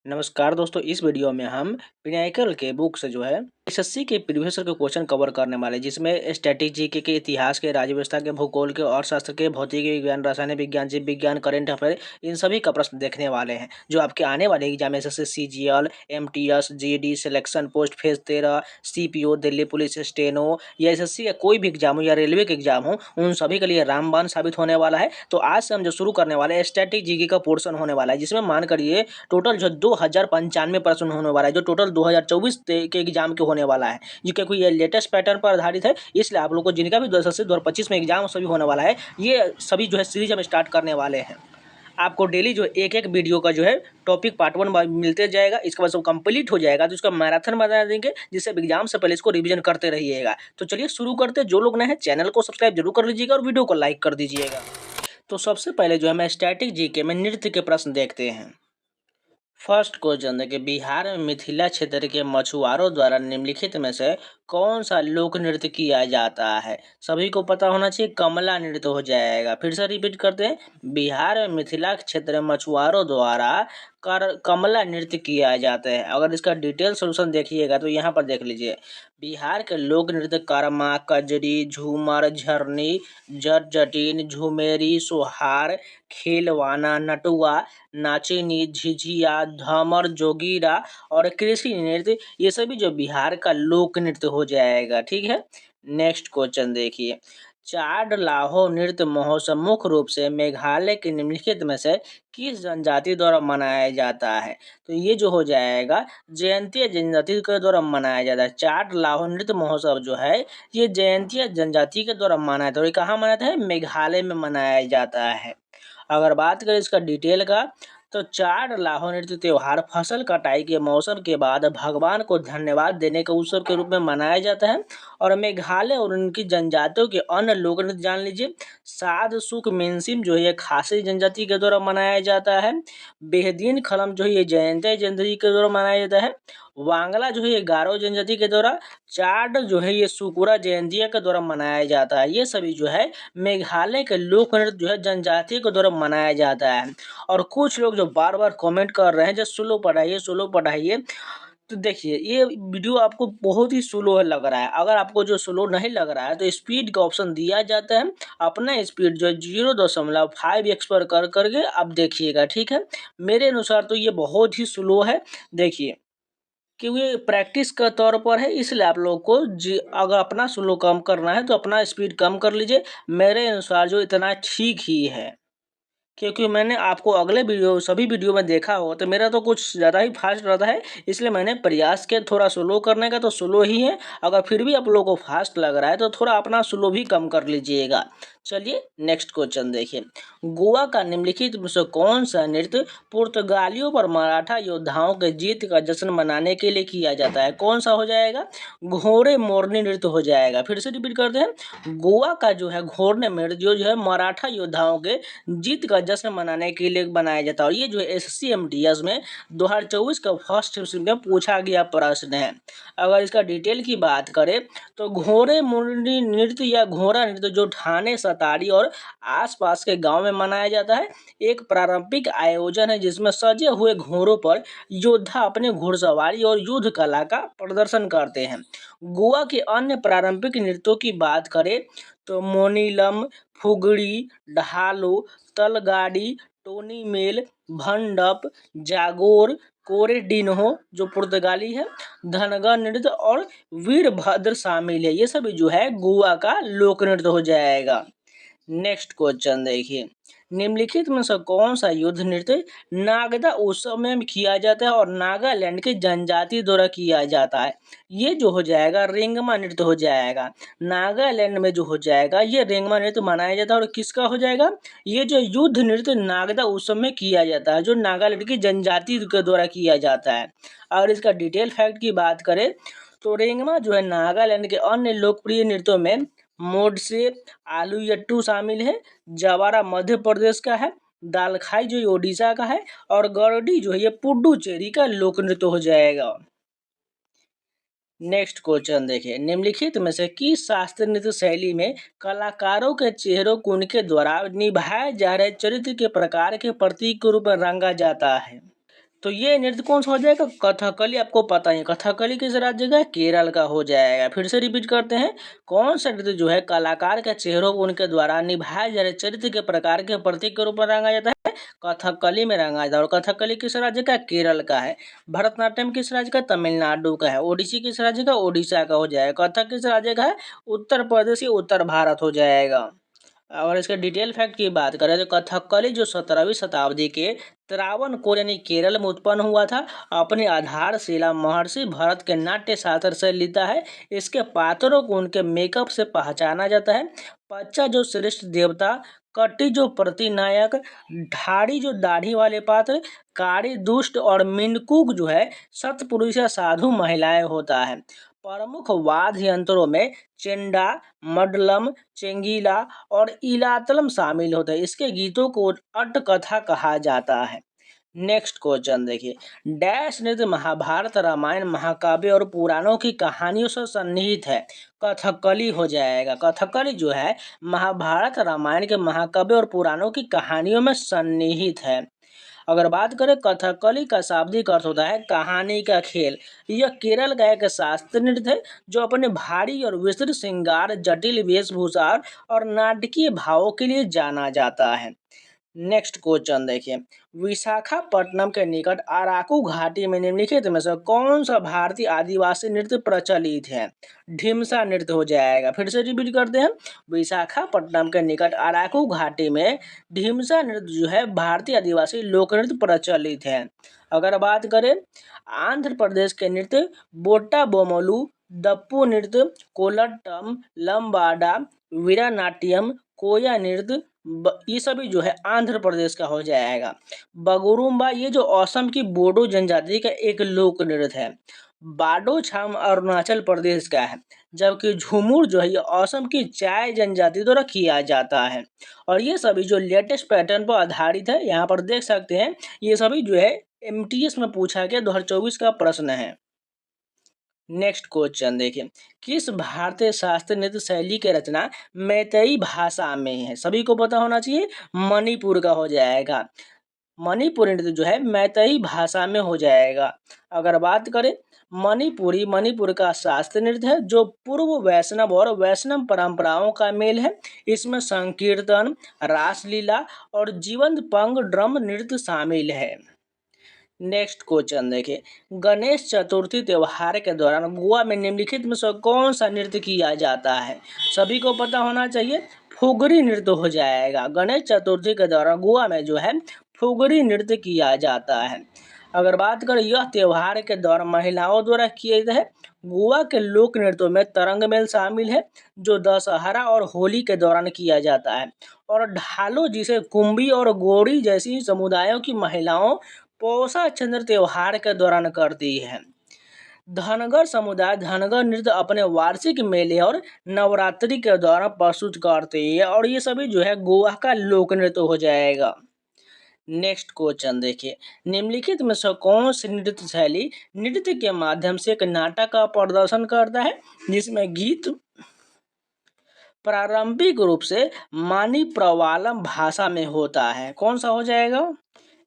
नमस्कार दोस्तों, इस वीडियो में हम पिनाकल के बुक से एसएससी के प्रीवियस ईयर के क्वेश्चन कवर करने वाले हैं, जिसमें स्टैटिक के इतिहास के, राज्य व्यवस्था के, भूगोल के, अर्थशास्त्र के, भौतिक विज्ञान, रासायनिक विज्ञान, जीव विज्ञान, करंट अफेयर, इन सभी का प्रश्न देखने वाले हैं जो आपके आने वाले exam SSC CGL, MTS, GD selection post phase 13, CPO, Delhi police steno या एसएससी का कोई भी एग्जाम हो या रेलवे के एग्जाम हो, उन सभी के लिए रामबाण साबित होने वाला है। तो आज से हम जो शुरू करने वाले हैं स्टैटिक जीके का पोर्शन होने वाला है, जिसमें मान करिए टोटल जो 2095 प्रश्न होने वाला है, जो टोटल 2024 के एग्जाम के होने वाला है, जो क्योंकि ये लेटेस्ट पैटर्न पर आधारित है, इसलिए आप लोग को जिनका भी 2025 में एग्जाम सभी होने वाला है, ये सभी सीरीज हम स्टार्ट करने वाले हैं। आपको डेली एक एक वीडियो का टॉपिक पार्ट 1 मिलते जाएगा। इसके बाद सब कंप्लीट हो जाएगा तो इसका मैराथन बना देंगे, जिससे एग्जाम से पहले इसको रिवीजन करते रहिएगा। तो चलिए शुरू करते हैं। जो लोग नए हैं चैनल को सब्सक्राइब जरूर कर लीजिएगा और वीडियो को लाइक कर दीजिएगा। तो सबसे पहले मैं स्टैटिक जीके में नृत्य के प्रश्न देखते हैं। फर्स्ट क्वेश्चन देखिए, बिहार में मिथिला क्षेत्र के मछुआरों द्वारा निम्नलिखित में से कौन सा लोक नृत्य किया जाता है? सभी को पता होना चाहिए, कमला नृत्य हो जाएगा। फिर से रिपीट करते हैं, बिहार में मिथिला क्षेत्र में मछुआरों द्वारा कमला नृत्य किया जाता है। अगर इसका डिटेल सोल्यूशन देखिएगा तो यहाँ पर देख लीजिए, बिहार के लोक नृत्य करमा, कजरी, झूमर, झरनी, जट जटिन, झुमेरी, सोहार, खेलवाना, नटुआ, नाचिनी, झिझिया, धमर, जोगीरा और कृषि नृत्य, ये सभी जो बिहार का लोक नृत्य हो जाएगा। ठीक है, नेक्स्ट क्वेश्चन देखिए, चाड लाहो नृत्य महोत्सव मुख्य रूप से मेघालय के निम्नलिखित में से किस जनजाति द्वारा मनाया जाता है? तो ये जो हो जाएगा जयंतीय जनजाति के द्वारा मनाया जाता है। चाड लाहो नृत्य महोत्सव जो है ये जयंतीय जनजाति के द्वारा मनाया था, और ये कहाँ मनाया था? मेघालय में मनाया जाता है। अगर बात करें इसका डिटेल का, तो चाड लाहो नृत्य त्योहार फसल कटाई के मौसम के बाद भगवान को धन्यवाद देने के उत्सव के रूप में मनाया जाता है। और मेघालय और उनकी जनजातियों के अन्य लोक नृत्य जान लीजिए, साध सुख मेंसिम जो है ये खासी जनजाति के द्वारा मनाया जाता है। बेहदीन खलम जो है ये जयंतीय जनजाति के द्वारा मनाया जाता है। वांगला जो है ये गारो जनजाति के द्वारा, चाड जो है ये सुकुरा जयंतिया के द्वारा मनाया जाता है। ये सभी जो है मेघालय के लोक नृत्य जो है जनजाति के द्वारा मनाया जाता है। और कुछ लोग जो बार बार कमेंट कर रहे हैं जो स्लो पढ़ाइए, तो देखिए ये वीडियो आपको बहुत ही स्लो लग रहा है। अगर आपको जो स्लो नहीं लग रहा है तो स्पीड का ऑप्शन दिया जाता है, अपना स्पीड जो 0.5x पर कर करके आप देखिएगा। ठीक है, मेरे अनुसार तो ये बहुत ही स्लो है। देखिए क्योंकि प्रैक्टिस का तौर पर है, इसलिए आप लोग को अगर अपना स्लो कम करना है तो अपना स्पीड कम कर लीजिए। मेरे अनुसार जो इतना ठीक ही है, क्योंकि मैंने आपको अगले सभी वीडियो में देखा हो तो मेरा तो कुछ ज़्यादा ही फास्ट रहता है, इसलिए मैंने प्रयास किया थोड़ा स्लो करने का, तो स्लो ही है। अगर फिर भी आप लोगों को फास्ट लग रहा है तो थोड़ा अपना स्लो भी कम कर लीजिएगा। चलिए नेक्स्ट क्वेश्चन देखिए, गोवा का निम्नलिखित में से कौन सा नृत्य पुर्तगालियों पर मराठा योद्धाओं के जीत का जश्न मनाने के लिए किया जाता है? कौन सा हो जाएगा? घोड़े मोरनी नृत्य हो जाएगा। फिर से रिपीट करते हैं, गोवा का जो है घोड़े नृत्य जो है मराठा योद्धाओं के जीत का जश्न मनाने के लिए बनाया जाता है। और ये जो है एसएससी एमटीएस में 2024 का फर्स्ट सेशन में पूछा गया प्रश्न है। अगर इसका डिटेल की बात करें तो घोड़े मोरनी नृत्य या घोड़ा नृत्य जो ठाणे, सतारी और आसपास के गांव में मनाया जाता है, एक पारंपरिक आयोजन है जिसमें सजे हुए घोड़ों पर योद्धा अपने घुड़सवारी और युद्ध कला का प्रदर्शन करते हैं। गोवा के अन्य पारंपरिक नृत्यों की बात करें तो मोनीलम, फुगड़ी, ढालो, तलगाड़ी, टोनी मेल, भंडप, जागोर, कोरेडिन्हो जो पुर्तगाली है, धनगर नृत्य और वीरभद्र शामिल है। ये सभी जो है गोवा का लोक नृत्य हो जाएगा। नेक्स्ट क्वेश्चन देखिए, निम्नलिखित में से कौन सा युद्ध नृत्य नागदा उत्सव में किया जाता है और नागालैंड के जनजाति द्वारा किया जाता है? ये जो हो जाएगा रेंगमा नृत्य हो जाएगा। नागालैंड में जो हो जाएगा ये रेंगमा नृत्य मनाया जाता है। और किसका हो जाएगा? ये जो युद्ध नृत्य नागदा उत्सव में किया जाता है, जो नागालैंड की जनजाति के द्वारा किया जाता है। और इसका डिटेल फैक्ट की बात करें तो रेंगमा जो है नागालैंड के अन्य लोकप्रिय नृत्यों में मोडसे, आलूयट्टू शामिल है, जवारा मध्य प्रदेश का है, दालखाई जो ये ओडिशा का है, और गरडी जो है ये पुडुचेरी का लोक नृत्य हो जाएगा। नेक्स्ट क्वेश्चन देखिए, निम्नलिखित में से किस शास्त्रीय नृत्य शैली में कलाकारों के चेहरों को उनके द्वारा निभाए जा रहे चरित्र के प्रकार के प्रतीक के रूप में रंगा जाता है? तो ये नृत्य कौन सा हो जाएगा? कथकली। आपको पता है कथकली किस राज्य का है? केरल का हो जाएगा। फिर से रिपीट करते हैं, कौन सा नृत्य जो है कलाकार के चेहरों को उनके द्वारा निभाए जा रहे चरित्र के प्रकार के प्रतीक के रूप में रंगा जाता है? कथकली में रंगा जाता है। और कथकली किस राज्य का? केरल का है। भरतनाट्यम किस राज्य का? तमिलनाडु का है। ओडिसी किस राज्य का? ओडिशा का हो जाएगा। कथक किस राज्य का है? उत्तर प्रदेश या उत्तर भारत हो जाएगा। और इसके डिटेल फैक्ट की बात करें तो कथकली जो 17वीं शताब्दी के त्रावणकोर यानी केरल में उत्पन्न हुआ था, अपनी आधारशिला महर्षि भरत के नाट्य शास्त्र से लेता है। इसके पात्रों को उनके मेकअप से पहचाना जाता है। पच्चा जो श्रेष्ठ देवता, कटी जो प्रतिनायक, ढाड़ी जो दाढ़ी वाले पात्र, कारी दुष्ट और मिनकुक जो है सतपुरुष या साधु महिलाएं होता है। प्रमुख वाद्य यंत्रों में चेंडा, मडलम, चेंगीला और इलातलम शामिल होते हैं। इसके गीतों को अट्टकथा कहा जाता है। नेक्स्ट क्वेश्चन देखिए, डैश नृत्य महाभारत, रामायण, महाकाव्य और पुराणों की कहानियों से सन्निहित है? कथकली हो जाएगा। कथकली जो है महाभारत, रामायण के महाकाव्य और पुराणों की कहानियों में सन्निहित है। अगर बात करें कथकली का शाब्दिक अर्थ होता है कहानी का खेल। यह केरल का एक शास्त्रीय नृत्य है जो अपने भारी और विस्तृत श्रृंगार, जटिल वेशभूषा और नाटकीय भावों के लिए जाना जाता है। नेक्स्ट क्वेश्चन देखिए, विशाखापट्टनम के निकट अराकू घाटी में निम्नलिखित में से कौन सा भारतीय आदिवासी नृत्य प्रचलित है? ढिमसा नृत्य हो जाएगा। फिर से रिपीट करते हैं, विशाखापट्टनम के निकट अराकू घाटी में ढिमसा नृत्य जो है भारतीय आदिवासी लोक नृत्य प्रचलित है। अगर बात करें आंध्र प्रदेश के नृत्य बोट्टा बोमोलू, दप्पू नृत्य, कोलट्टम, लंबाडा, वीरानाट्यम, कोया नृत्य, ये सभी जो है आंध्र प्रदेश का हो जाएगा। बगुरुम्बा ये जो असम की बोडो जनजाति का एक लोक नृत्य है। बाडो छाम अरुणाचल प्रदेश का है। जबकि झूमुर जो है ये असम की चाय जनजाति द्वारा किया जाता है। और ये सभी जो लेटेस्ट पैटर्न पर आधारित है, यहाँ पर देख सकते हैं ये सभी जो है एमटीएस में पूछा गया 2024 का प्रश्न है। नेक्स्ट क्वेश्चन देखिए, किस भारतीय शास्त्रीय नृत्य शैली की रचना मैतेई भाषा में है? सभी को पता होना चाहिए, मणिपुर का हो जाएगा। मणिपुरी नृत्य जो है मैतेई भाषा में हो जाएगा। अगर बात करें मणिपुर का शास्त्रीय नृत्य है जो पूर्व वैष्णव और वैष्णव परंपराओं का मेल है। इसमें संकीर्तन, रासलीला और जीवंत पंग ड्रम नृत्य शामिल है। नेक्स्ट क्वेश्चन देखिए, गणेश चतुर्थी त्योहार के दौरान गोवा में निम्नलिखित में से कौन सा नृत्य किया जाता है? सभी को पता होना चाहिए, फुगरी नृत्य हो जाएगा। गणेश चतुर्थी के दौरान गोवा में जो है फुगरी नृत्य किया जाता है। अगर बात करें यह त्योहार के दौरान महिलाओं द्वारा किए गए गोवा के लोक नृत्यों में तरंग मेल शामिल है जो दशहरा और होली के दौरान किया जाता है। और ढालो जिसे कुंभी और गोरी जैसी समुदायों की महिलाओं पौषा चंद्र त्योहार के दौरान करती है। धनगर समुदाय धनगर नृत्य अपने वार्षिक मेले और नवरात्रि के दौरान प्रस्तुत करते हैं। और ये सभी जो है गोवा का लोक नृत्य हो जाएगा। नेक्स्ट क्वेश्चन देखिए, निम्नलिखित में से कौन सी नृत्य शैली नृत्य के माध्यम से एक नाटक का प्रदर्शन करता है जिसमें गीत प्रारंभिक रूप से मानी प्रवालम भाषा में होता है? कौन सा हो जाएगा?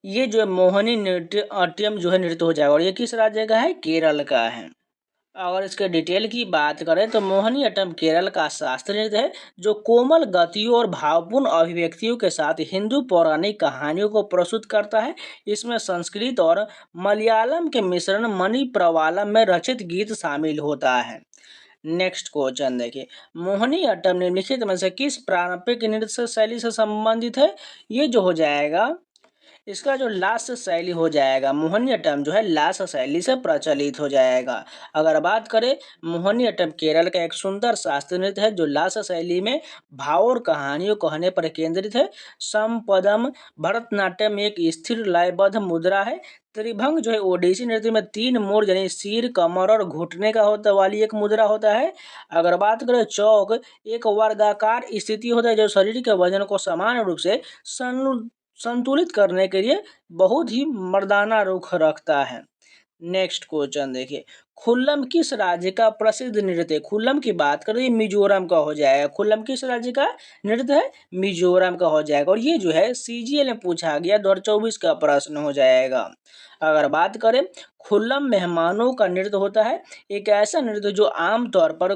ये जो मोहिनी नृत्यम जो है नृत्य हो जाएगा। और ये किस राज्य का है? केरल का है। अगर इसके डिटेल की बात करें तो मोहिनी अट्टम केरल का शास्त्रीय नृत्य है जो कोमल गतियों और भावपूर्ण अभिव्यक्तियों के साथ हिंदू पौराणिक कहानियों को प्रस्तुत करता है। इसमें संस्कृत और मलयालम के मिश्रण मणि प्रवालम में रचित गीत शामिल होता है। नेक्स्ट क्वेश्चन देखिए, मोहिनी अट्टम निम्नलिखित में से किस पारंपरिक नृत्य शैली से संबंधित है? ये जो हो जाएगा इसका जो लास्य शैली हो जाएगा मोहिनीअट्टम जो है लास्य शैली से प्रचलित हो जाएगा। अगर बात करें मोहिनीअट्टम केरल का एक सुंदर शास्त्रीय नृत्य है जो लास्य शैली में भाव और कहानियों कहने पर केंद्रित है। समपदम भरतनाट्यम एक स्थिर लयबद्ध मुद्रा है। त्रिभंग जो है ओडिसी नृत्य में 3 मोड़ यानी सिर, कमर और घुटने का होता वाली एक मुद्रा होता है। अगर बात करें चौक एक वर्गाकार स्थिति होता है जो शरीर के वजन को समान रूप से संतुलित करने के लिए बहुत ही मर्दाना रुख रखता है। नेक्स्ट क्वेश्चन देखिए, खुल्लम किस राज्य का प्रसिद्ध नृत्य है? खुल्लम की बात करें, ये मिजोरम का हो जाएगा। खुल्लम किस राज्य का नृत्य है? मिजोरम का हो जाएगा। और ये जो है सीजीएल में पूछा गया 2024 का प्रश्न हो जाएगा। अगर बात करें, खुल्लम मेहमानों का नृत्य होता है, एक ऐसा नृत्य जो आमतौर पर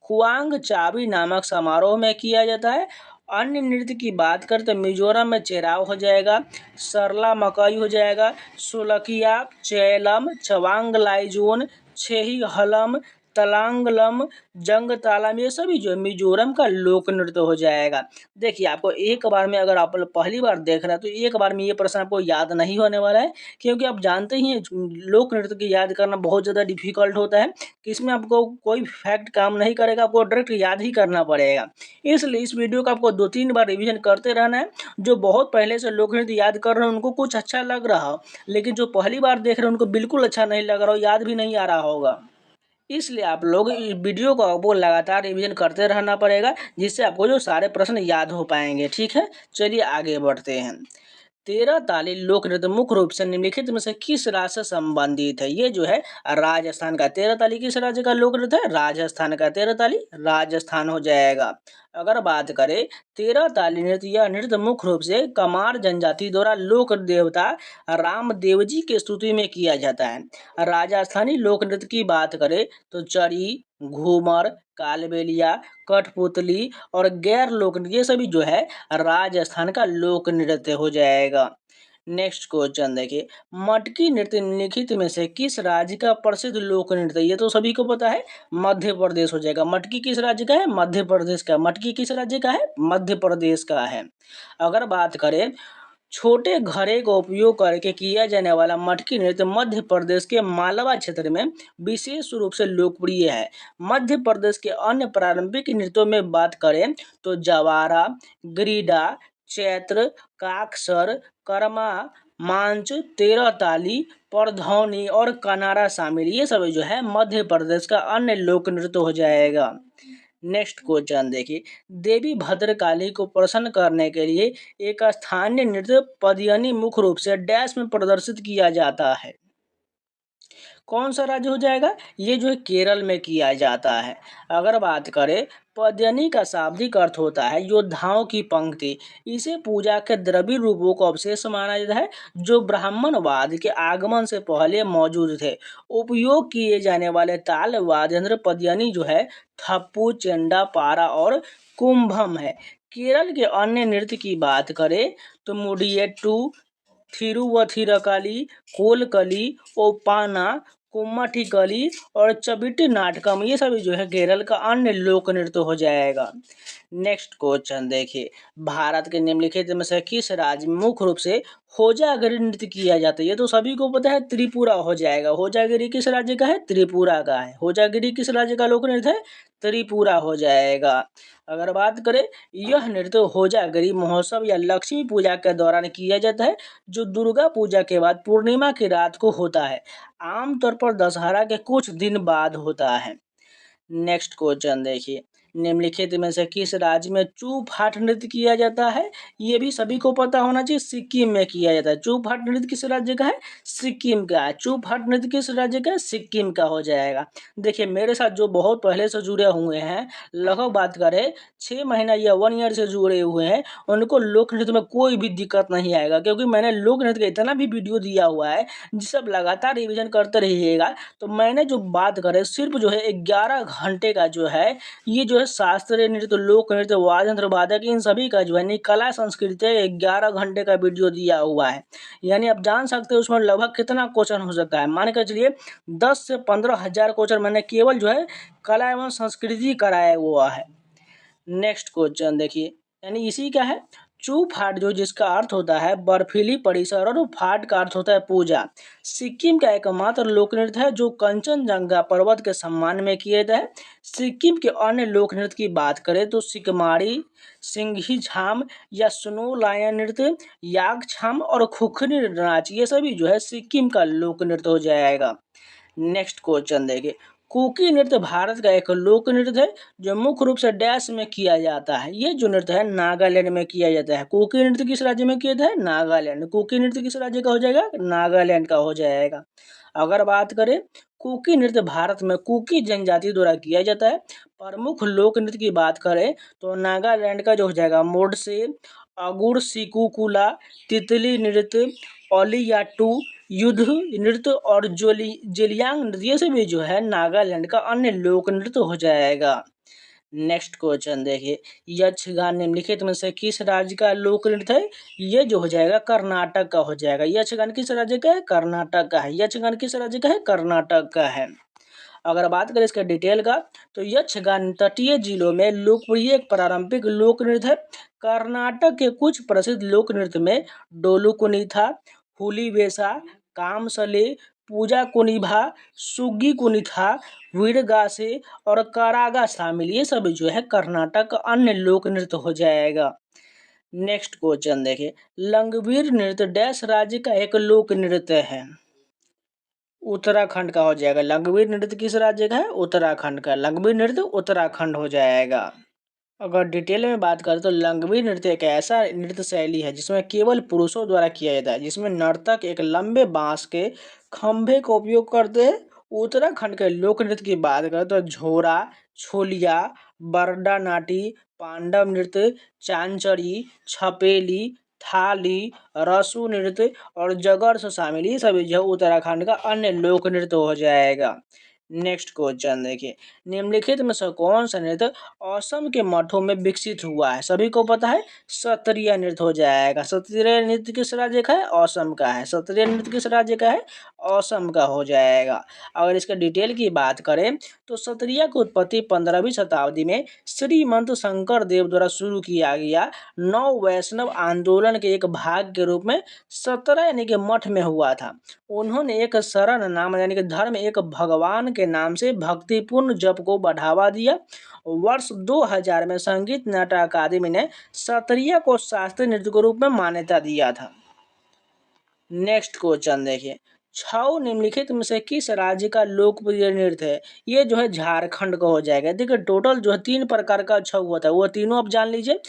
खुआंग चाबी नामक समारोह में किया जाता है। अन्य नृत्य की बात करें तो मिजोरम में चेराव हो जाएगा, सरला मकई हो जाएगा, सोलकिया, चेलम, चवांग लाइजोन, छेही हलम, तलांगलम, जंग तालम, ये सभी जो है मिजोरम का लोक नृत्य हो जाएगा। देखिए, आपको एक बार में, अगर आप पहली बार देख रहे हैं तो एक बार में ये प्रश्न आपको याद नहीं होने वाला है, क्योंकि आप जानते ही हैं लोक नृत्य की याद करना बहुत ज़्यादा डिफिकल्ट होता है कि इसमें आपको कोई फैक्ट काम नहीं करेगा, आपको डायरेक्ट याद ही करना पड़ेगा। इसलिए इस वीडियो को आपको 2-3 बार रिवीजन करते रहना है। जो बहुत पहले से लोक नृत्य याद कर रहे हैं उनको कुछ अच्छा लग रहा हो, लेकिन जो पहली बार देख रहे हैं उनको बिल्कुल अच्छा नहीं लग रहा हो, याद भी नहीं आ रहा होगा। इसलिए आप लोग इस वीडियो को आपको लगातार रिवीजन करते रहना पड़ेगा, जिससे आपको जो सारे प्रश्न याद हो पाएंगे। ठीक है, चलिए आगे बढ़ते हैं। 13 ताली लोक नृत्य मुख्य रूप से निम्नलिखित में से किस राज्य से संबंधित है? ये जो है राजस्थान का 13 ताली किस राज्य का लोक नृत्य है? राजस्थान का 13 ताली राजस्थान हो जाएगा। अगर बात करें 13 ताली नृत्य, यह नृत्य मुख्य रूप से कमार जनजाति द्वारा लोक देवता रामदेव जी की स्तुति में किया जाता है। राजस्थानी लोक नृत्य की बात करें तो चरी, घूमर, कालबेलिया, कठपुतली और गैर लोक नृत्य, ये सभी जो है राजस्थान का लोक नृत्य हो जाएगा। नेक्स्ट क्वेश्चन देखिए, मटकी नृत्य निम्नलिखित में से किस राज्य का प्रसिद्ध लोक नृत्य? ये तो सभी को पता है, मध्य प्रदेश हो जाएगा। मटकी किस राज्य का है? मध्य प्रदेश का। मटकी किस राज्य का है? मध्य प्रदेश का है। अगर बात करें, छोटे घड़े का उपयोग करके किया जाने वाला मटकी नृत्य मध्य प्रदेश के मालवा क्षेत्र में विशेष रूप से लोकप्रिय है। मध्य प्रदेश के अन्य पारंपरिक नृत्यों में बात करें तो जवारा, ग्रीडा, चैत्र, काकसर, कर्मा, मांच, 13 ताली, परधौनी और कनारा शामिल, ये सब जो है मध्य प्रदेश का अन्य लोक नृत्य हो जाएगा। नेक्स्ट क्वेश्चन देखिए, देवी भद्रकाली को प्रसन्न करने के लिए एक स्थानीय नृत्य पदियनी मुख्य रूप से डैश में प्रदर्शित किया जाता है। कौन सा राज्य हो जाएगा? ये जो है केरल में किया जाता है। अगर बात करें, पद्यनी का शाब्दिक अर्थ होता है योद्धाओं की पंक्ति। इसे पूजा के द्रव्य रूपों को अवशेष माना जाता है जो ब्राह्मणवाद के आगमन से पहले मौजूद थे। उपयोग किए जाने वाले ताल वाद्य यंत्र पद्यनी जो है थप्पू, चेंडा, पारा और कुंभम है। केरल के अन्य नृत्य की बात करें तो मुडियट्टू, थिरुवथिरकली, कोलकली, ओपाना, कुम्मठीकली और चबिट्टी नाटकम, ये सभी जो है केरल का अन्य लोक नृत्य हो जाएगा। नेक्स्ट क्वेश्चन देखिए, भारत के निम्नलिखित में से किस राज्य में मुख्य रूप से होजागिरी नृत्य किया जाता है? ये तो सभी को पता है, त्रिपुरा हो जाएगा। होजागिरी किस राज्य का है? त्रिपुरा का है। होजागिरी किस राज्य का लोक नृत्य है? त्रिपुरा हो जाएगा। अगर बात करें, यह नृत्य होजागिरी महोत्सव या लक्ष्मी पूजा के दौरान किया जाता है, जो दुर्गा पूजा के बाद पूर्णिमा की रात को होता है। आमतौर पर दशहरा के कुछ दिन बाद होता है। नेक्स्ट क्वेश्चन देखिए, निम्नलिखित में से किस राज्य में चू फाट नृत्य किया जाता है? ये भी सभी को पता होना चाहिए, सिक्किम में किया जाता है। चू फाट नृत्य किस राज्य का है? सिक्किम का है। चू फाट नृत्य किस राज्य का है? सिक्किम का हो जाएगा। देखिए, मेरे साथ जो बहुत पहले से जुड़े हुए हैं, लगभग बात करें 6 महीना या 1 ईयर से जुड़े हुए हैं, उनको लोक नृत्य में कोई भी दिक्कत नहीं आएगा, क्योंकि मैंने लोक नृत्य का इतना भी वीडियो दिया हुआ है जिसे आप लगातार रिविजन करते रहिएगा। तो मैंने जो बात करे सिर्फ जो है 11 घंटे का जो है, ये जो है शास्त्रीय नृत्य, लोक नृत्य, वाद्य यंत्र, वादक, इन सभी का जो है कला संस्कृति 11 घंटे का वीडियो दिया हुआ है। यानी आप जान सकते हो उसमें लगभग कितना क्वेश्चन हो सकता है। मान कर चलिए 10 से 15 हजार क्वेश्चन मैंने केवल जो है कला एवं संस्कृति कराया हुआ है। नेक्स्ट क्वेश्चन देखिए, यानी इसी का है चू फाट, जो जिसका अर्थ होता है बर्फीली परिसर, और फाट का अर्थ होता है पूजा। सिक्किम का एकमात्र लोक नृत्य है जो कंचनजंगा पर्वत के सम्मान में किया जाता है। सिक्किम के अन्य लोक नृत्य की बात करें तो सिकमाड़ी, सिंघी झाम या स्नो लायन नृत्य, याक छाम और खुखरी नाच, ये सभी जो है सिक्किम का लोक नृत्य हो जाएगा। नेक्स्ट क्वेश्चन देखिए, कुकी नृत्य भारत का एक लोक नृत्य है जो मुख्य रूप से डैश में किया जाता है। ये जो नृत्य है नागालैंड में किया जाता है। कुकी नृत्य किस राज्य में किया जाता है? नागालैंड। कुकी नृत्य किस राज्य का हो जाएगा? नागालैंड का हो जाएगा। अगर बात करें कुकी नृत्य भारत में कुकी जनजाति द्वारा किया जाता है। प्रमुख लोक नृत्य की बात करें तो नागालैंड का जो हो जाएगा मोडसे, अगुड़ सिकुकुला, तितली नृत्य, ओलियाटू, युद्ध नृत्य और जेलियांग नृत्य, ये सभी जो है नागालैंड का अन्य लोक नृत्य हो जाएगा। नेक्स्ट क्वेश्चन देखिए, यक्षगान निम्नलिखित में से किस राज्य का लोक नृत्य है? ये जो हो जाएगा कर्नाटक का हो जाएगा। यक्षगान किस राज्य का है? कर्नाटक का है। यक्षगान किस राज्य का है? कर्नाटक का है। अगर बात करें इसका डिटेल का तो यक्षगान तटीय जिलों में लोकप्रिय एक पारंपरिक लोक नृत्य है। कर्नाटक के कुछ प्रसिद्ध लोक नृत्य में डोलू कुनीथा, हुलीवेसा, कामसले, पूजा कुनिभा, सुग्गी कुनिथा, वीरगासे और करागा शामिल, ये सब जो है कर्नाटक का अन्य लोक नृत्य हो जाएगा। नेक्स्ट क्वेश्चन देखिए, लंगवीर नृत्य डैश राज्य का एक लोक नृत्य है? उत्तराखंड का हो जाएगा। लंगवीर नृत्य किस राज्य का है? उत्तराखंड का। लंगवीर नृत्य उत्तराखंड हो जाएगा। अगर डिटेल में बात करें तो लंगवीर नृत्य एक ऐसा नृत्य शैली है जिसमें केवल पुरुषों द्वारा किया जाता है, जिसमें नर्तक एक लंबे बांस के खंभे का उपयोग करते हैं। उत्तराखंड के लोक नृत्य की बात करें तो झोरा, छोलिया, बरडा नाटी, पांडव नृत्य, चांचरी, छपेली, थाली, रसू नृत्य और जगरस शामिल, ये सभी जो उत्तराखंड का अन्य लोक नृत्य हो जाएगा। नेक्स्ट क्वेश्चन देखिए, निम्नलिखित में से कौन सा नृत्य असम के मठों में विकसित हुआ है? सभी को पता है सत्रिय नृत्य हो जाएगा। सत्रिय नृत्य किस राज्य का है? असम का है। सत्रिय नृत्य किस राज्य का है? असम का हो जाएगा। अगर इसका डिटेल की बात करें तो सत्रिया की उत्पत्ति 15वीं शताब्दी में श्रीमंत शंकर देव द्वारा शुरू किया गया नव वैष्णव आंदोलन के एक भाग के रूप में 17 यानी कि मठ में हुआ था। उन्होंने एक शरण नाम यानी कि धर्म एक भगवान के नाम से भक्तिपूर्ण जप को बढ़ावा दिया। वर्ष 2000 में संगीत नाटक अकादमी ने सत्रिया को शास्त्रीय नृत्य के रूप में मान्यता दिया था। नेक्स्ट क्वेश्चन देखिए, छऊ निम्नलिखित में से किस राज्य का लोकप्रिय नृत्य है? ये जो है झारखंड का हो जाएगा। देखिए टोटल जो है 3 प्रकार का छऊ होता है, वो तीनों आप जान लीजिए।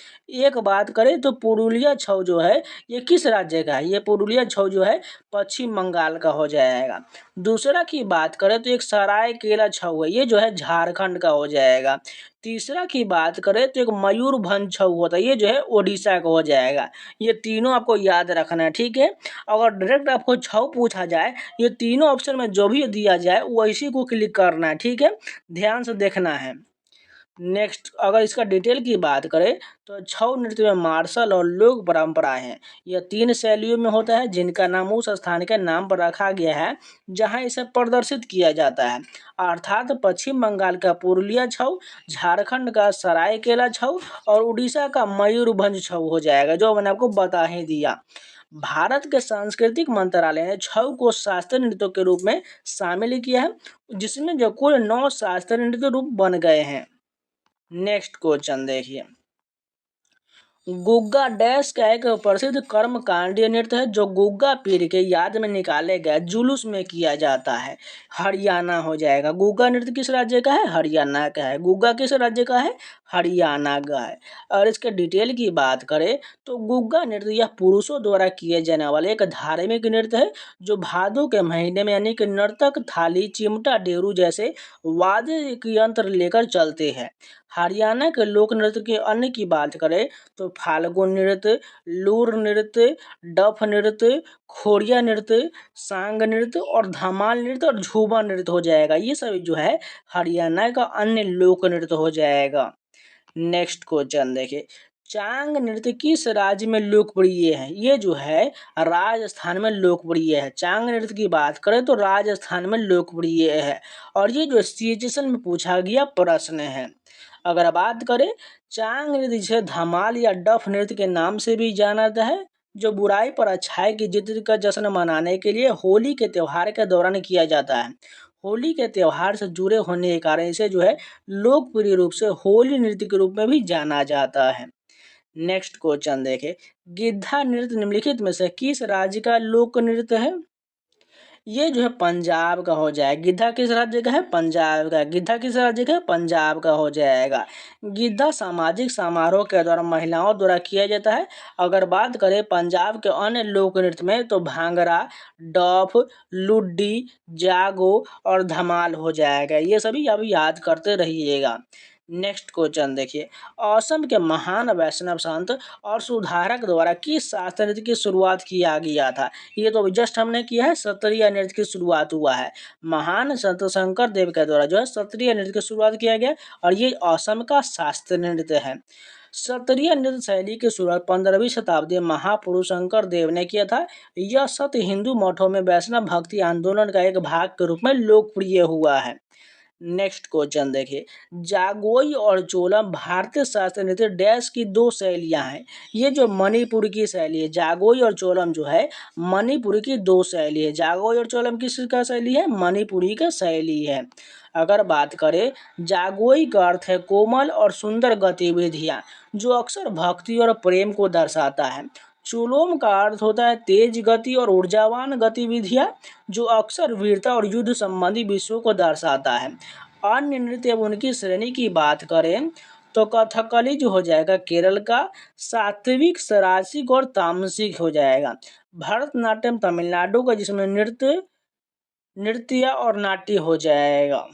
एक बात करें तो पुरुलिया छऊ जो है ये किस राज्य का है? ये पुरुलिया छऊ जो है पश्चिम बंगाल का हो जाएगा। दूसरा की बात करें तो एक सरायकेला छऊ है, ये जो है झारखंड का हो जाएगा। तीसरा की बात करें तो एक मयूरभंज छऊ होता है, ये जो है ओडिशा का हो जाएगा। ये तीनों आपको याद रखना है, ठीक है। अगर डायरेक्ट आपको छऊ पूछा जाए, ये तीनों ऑप्शन में जो भी दिया जाए वैसी को क्लिक करना है, ठीक है, ध्यान से देखना है। नेक्स्ट अगर इसका डिटेल की बात करें तो छऊ नृत्य में मार्शल और लोक परंपराएं हैं। यह 3 शैलियों में होता है जिनका नाम उस स्थान के नाम पर रखा गया है जहां इसे प्रदर्शित किया जाता है, अर्थात पश्चिम बंगाल का पुरुलिया छऊ, झारखंड का सरायकेला छऊ और उड़ीसा का मयूरभंज छऊ हो जाएगा, जो मैंने आपको बता ही दिया। भारत के सांस्कृतिक मंत्रालय ने छऊ को शास्त्रीय नृत्यों के रूप में शामिल किया है, जिसमें जो कुल 9 शास्त्रीय नृत्य रूप बन गए हैं। नेक्स्ट क्वेश्चन देखिए, गुग्गा डैश का एक प्रसिद्ध कर्मकांडीय नृत्य है जो गुग्गा पीर के याद में निकाले गए जुलूस में किया जाता है। हरियाणा हो जाएगा। गुग्गा नृत्य किस राज्य का है? हरियाणा का है। गुग्गा किस राज्य का है? हरियाणा का है। और इसके डिटेल की बात करें तो गुग्गा नृत्य यह पुरुषों द्वारा किए जाने वाले एक धार्मिक नृत्य है जो भादों के महीने में यानी कि नर्तक थाली, चिमटा, डेरू जैसे वाद्य यंत्र लेकर चलते हैं। हरियाणा के लोक नृत्य के अन्य की बात करें तो फाल्गुन नृत्य, लूर नृत्य, डफ नृत्य, खोड़िया नृत्य, सांग नृत्य और धमाल नृत्य और झूमा नृत्य हो जाएगा। ये सब जो है हरियाणा का अन्य लोक नृत्य हो जाएगा। नेक्स्ट क्वेश्चन देखिए, चांग नृत्य किस राज्य में लोकप्रिय है? ये जो है राजस्थान में लोकप्रिय है। चांग नृत्य की बात करें तो राजस्थान में लोकप्रिय है और ये जो सीएचएसएल में पूछा गया प्रश्न है। अगर बात करें चांग नृत्य जिसे धमाल या डफ नृत्य के नाम से भी जाना जाता है, जो बुराई पर अच्छाई की जीत का जश्न मनाने के लिए होली के त्योहार के दौरान किया जाता है। होली के त्योहार से जुड़े होने के कारण इसे जो है लोकप्रिय रूप से होली नृत्य के रूप में भी जाना जाता है। नेक्स्ट क्वेश्चन देखें, गिद्धा नृत्य निम्नलिखित में से किस राज्य का लोक नृत्य है? ये जो है पंजाब का हो जाएगा। गिद्धा किस राज्य का है? पंजाब का। गिद्धा किस राज्य का है? पंजाब का हो जाएगा। गिद्धा सामाजिक समारोह के दौरान महिलाओं द्वारा किया जाता है। अगर बात करें पंजाब के अन्य लोक नृत्य में तो भांगड़ा, डफ, लुड्डी, जागो और धमाल हो जाएगा। ये सभी अब याद करते रहिएगा। नेक्स्ट क्वेश्चन देखिए, असम के महान वैष्णव संत और सुधारक द्वारा किस शास्त्रीय नृत्य की शुरुआत किया गया था? ये तो जस्ट हमने किया है, सत्रिय नृत्य की शुरुआत हुआ है। महान संत शंकर देव के द्वारा जो है सत्रिय नृत्य की शुरुआत किया गया और ये असम का शास्त्रीय नृत्य है। सत्रिय नृत्य शैली की शुरुआत 15वीं शताब्दी में महापुरुष शंकर देव ने किया था। यह सत्य हिंदू मठों में वैष्णव भक्ति आंदोलन का एक भाग के रूप में लोकप्रिय हुआ है। नेक्स्ट क्वेश्चन देखिए, जागोई और चोलम भारतीय शास्त्रीय नृत्य डैश की दो शैलियां हैं। ये जो मणिपुर की शैली है, जागोई और चोलम जो है मणिपुर की दो शैली है। जागोई और चोलम किसका शैली है? मणिपुरी का शैली है। अगर बात करें, जागोई का अर्थ है कोमल और सुंदर गतिविधियां जो अक्सर भक्ति और प्रेम को दर्शाता है। चोलोम का अर्थ होता है तेज गति और ऊर्जावान गतिविधियां जो अक्सर वीरता और युद्ध संबंधी विषयों को दर्शाता है। अन्य नृत्य एवं उनकी श्रेणी की बात करें तो कथकली जो हो जाएगा केरल का, सात्विक, सरासिक और तामसिक हो जाएगा। भरतनाट्यम तमिलनाडु का जिसमें नृत्य नृत्य और नाट्य हो जाएगा।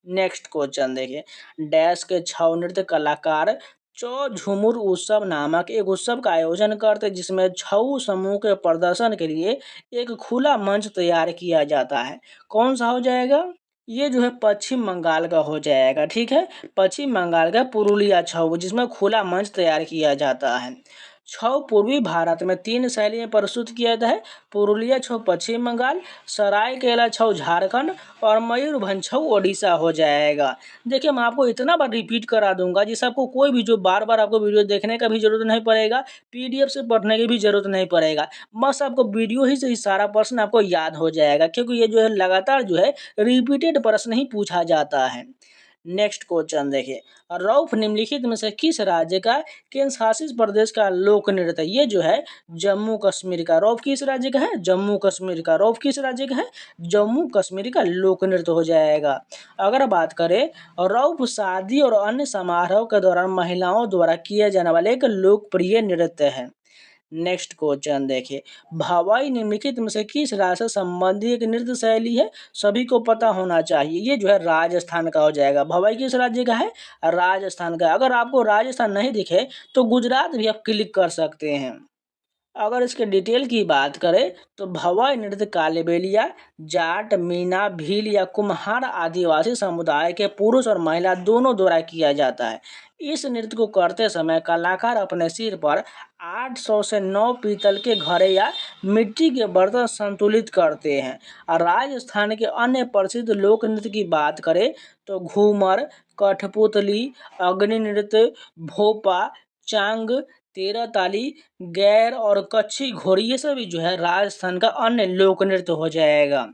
नेक्स्ट क्वेश्चन देखिए, डैश के छऊ नृत्य कलाकार चौ झुमुर उत्सव नामक एक उत्सव का आयोजन करते जिसमें छऊ समूह के प्रदर्शन के लिए एक खुला मंच तैयार किया जाता है। कौन सा हो जाएगा? ये जो है पश्चिम बंगाल का हो जाएगा। ठीक है, पश्चिम बंगाल का पुरुलिया छऊ जिसमें खुला मंच तैयार किया जाता है। छऊ पूर्वी भारत में 3 शैली में प्रस्तुत किया जाता है। पुरुलिया छऊ पश्चिम बंगाल, सरायकेला छऊ झारखंड और मयूरभंज छऊ ओडिशा हो जाएगा। देखिए मैं आपको इतना बार रिपीट करा दूंगा जिससे आपको कोई भी जो बार बार आपको वीडियो देखने का भी जरूरत नहीं पड़ेगा, पीडीएफ से पढ़ने की भी जरूरत नहीं पड़ेगा। बस आपको वीडियो ही से ही सारा प्रश्न आपको याद हो जाएगा, क्योंकि ये जो है लगातार जो है रिपीटेड प्रश्न ही पूछा जाता है। नेक्स्ट क्वेश्चन देखिए, रौफ निम्नलिखित में से किस राज्य का केंद्र शासित प्रदेश का लोक नृत्य है? ये जो है जम्मू कश्मीर का। रौफ किस राज्य का है? जम्मू कश्मीर का। रौफ किस राज्य का है? जम्मू कश्मीर का लोक नृत्य हो जाएगा। अगर बात करें, रौफ शादी और अन्य समारोह के दौरान महिलाओं द्वारा किए जाने वाले एक लोकप्रिय नृत्य है। नेक्स्ट क्वेश्चन देखिए, भवाई निम्नलिखित में से किस राज्य से संबंधित एक नृत्य शैली है? सभी को पता होना चाहिए। ये जो है राजस्थान का हो जाएगा। भवाई किस राज्य का है? राजस्थान का। अगर आपको राजस्थान नहीं दिखे तो गुजरात भी आप क्लिक कर सकते हैं। अगर इसके डिटेल की बात करें तो भवाई नृत्य कालबेलिया, जाट, मीना, भील या कुम्हार आदिवासी समुदाय के पुरुष और महिला दोनों द्वारा किया जाता है। इस नृत्य को करते समय कलाकार अपने सिर पर 800 से 9 पीतल के घड़े या मिट्टी के बर्तन संतुलित करते हैं। और राजस्थान के अन्य प्रसिद्ध लोक नृत्य की बात करें तो घूमर, कठपुतली, अग्नि नृत्य, भोपा, चांग, तेरह ताली, गैर और कच्छी घोड़ी ये सभी जो है राजस्थान का अन्य लोक नृत्य हो जाएगा।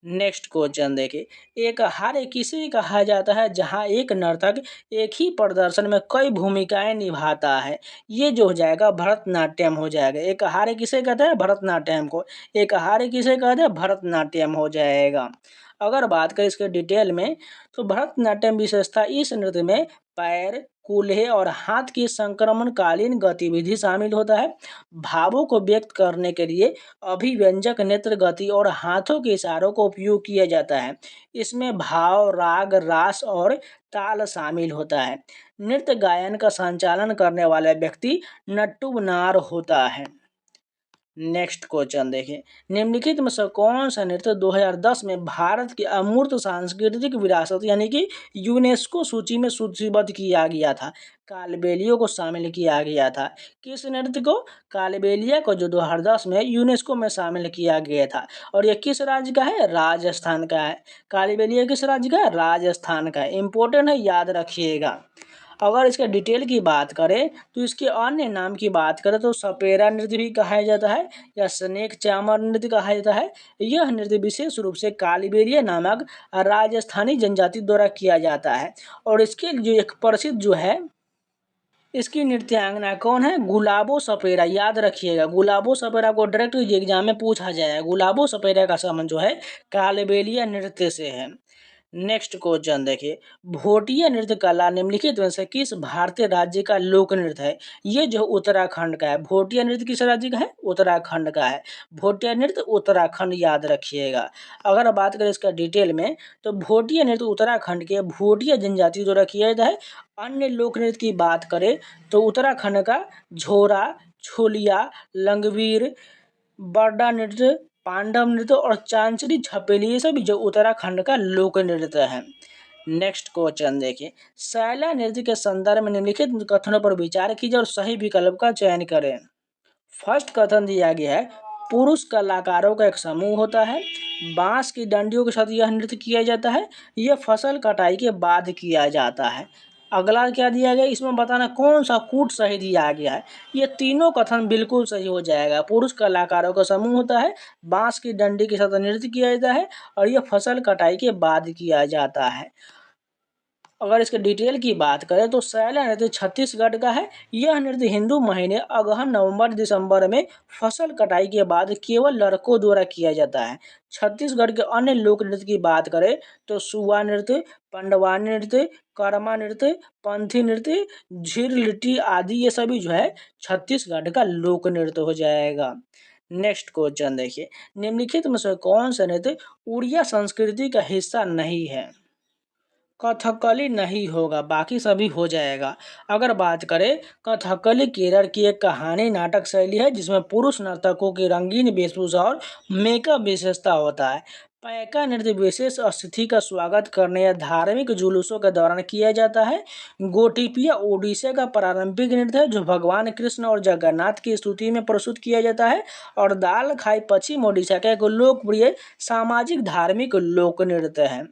नेक्स्ट क्वेश्चन देखिए, एक हारे किसे कहा जाता है जहां एक नर्तक एक ही प्रदर्शन में कई भूमिकाएं निभाता है? ये जो हो जाएगा भरतनाट्यम हो जाएगा। एक हारे किसे कहते हैं? भरतनाट्यम को। एक हारे किसे कहते हैं? भरतनाट्यम हो जाएगा। अगर बात करें इसके डिटेल में तो भरतनाट्यम विशेषता इस नृत्य में पैर, कूल्हे और हाथ की संक्रमणकालीन गतिविधि शामिल होता है। भावों को व्यक्त करने के लिए अभिव्यंजक नेत्र गति और हाथों के इशारों का उपयोग किया जाता है। इसमें भाव, राग, रास और ताल शामिल होता है। नृत्य गायन का संचालन करने वाला व्यक्ति नट्टुबनार होता है। नेक्स्ट क्वेश्चन देखिए, निम्नलिखित में से कौन सा नृत्य 2010 में भारत की अमूर्त सांस्कृतिक विरासत यानी कि यूनेस्को सूची में सूचीबद्ध किया गया था? कालबेलिया को शामिल किया गया था। किस नृत्य को? कालबेलिया को, जो 2010 में यूनेस्को में शामिल किया गया था। और यह किस राज्य का है? राजस्थान का है। कालबेलिया किस राज्य का है? राजस्थान का है। इंपॉर्टेंट है, याद रखिएगा। अगर इसके डिटेल की बात करें तो इसके अन्य नाम की बात करें तो सपेरा नृत्य भी कहा जाता है या स्नेक चामर नृत्य कहा जाता है। यह नृत्य विशेष रूप से कालबेलिया नामक राजस्थानी जनजाति द्वारा किया जाता है और इसके जो एक प्रसिद्ध जो है इसकी नृत्यांगना कौन है? गुलाबो सपेरा। याद रखिएगा, गुलाबो सपेरा को डायरेक्ट एग्जाम में पूछा जाएगा। गुलाबो सपेरा का संबंध जो है कालबेलिया नृत्य से है। नेक्स्ट क्वेश्चन देखिए, भोटिया नृत्य कला निम्नलिखित में से किस भारतीय राज्य का लोक नृत्य है? ये जो उत्तराखंड का है। भोटिया नृत्य किस राज्य का है? उत्तराखंड का है। भोटिया नृत्य उत्तराखंड, याद रखिएगा। अगर बात करें इसका डिटेल में, तो भोटिया नृत्य उत्तराखंड के भोटिया जनजाति द्वारा किया जाता है। अन्य लोक नृत्य की बात करें तो उत्तराखंड का झोरा, छोलिया, लंगवीर, बरडा नृत्य, पांडव नृत्य और चांचरी छपेली, ये सब जो उत्तराखंड का लोक नृत्य है। नेक्स्ट क्वेश्चन देखिए, सैला नृत्य के संदर्भ में निम्नलिखित कथनों पर विचार कीजिए और सही विकल्प का चयन करें। फर्स्ट कथन दिया गया है, पुरुष कलाकारों का एक समूह होता है। बांस की डंडियों के साथ यह नृत्य किया जाता है। यह फसल कटाई के बाद किया जाता है। अगला क्या दिया गया, इसमें बताना कौन सा कूट सही दिया गया है। ये तीनों कथन बिल्कुल सही हो जाएगा। पुरुष कलाकारों का समूह होता है, बांस की डंडी के साथ नृत्य किया जाता है और यह फसल कटाई के बाद किया जाता है। अगर इसके डिटेल की बात करें तो सैला नृत्य छत्तीसगढ़ का है। यह नृत्य हिंदू महीने अगहन, नवंबर, दिसंबर में फसल कटाई के बाद केवल लड़कों द्वारा किया जाता है। छत्तीसगढ़ के अन्य लोक नृत्य की बात करें तो सुआ नृत्य, पंडवानी नृत्य, कर्मा नृत्य, पंथी नृत्य, झीर लिट्टी आदि, ये सभी जो है छत्तीसगढ़ का लोक नृत्य हो जाएगा। नेक्स्ट क्वेश्चन देखिए, निम्नलिखित में से कौन सा नृत्य उड़िया संस्कृति का हिस्सा नहीं है? कथकली नहीं होगा, बाकी सभी हो जाएगा। अगर बात करें, कथकली केरल की एक कहानी नाटक शैली है जिसमें पुरुष नर्तकों की रंगीन वेशभूषा और मेकअप विशेषता होता है। पैका नृत्य विशेष स्थिति का स्वागत करने या धार्मिक जुलूसों के दौरान किया जाता है। गोटिपिया ओडिशा का पारंपरिक नृत्य है जो भगवान कृष्ण और जगन्नाथ की स्तुति में प्रस्तुत किया जाता है। और दाल खाई पश्चिम ओडिशा का एक लोकप्रिय सामाजिक धार्मिक लोक नृत्य है।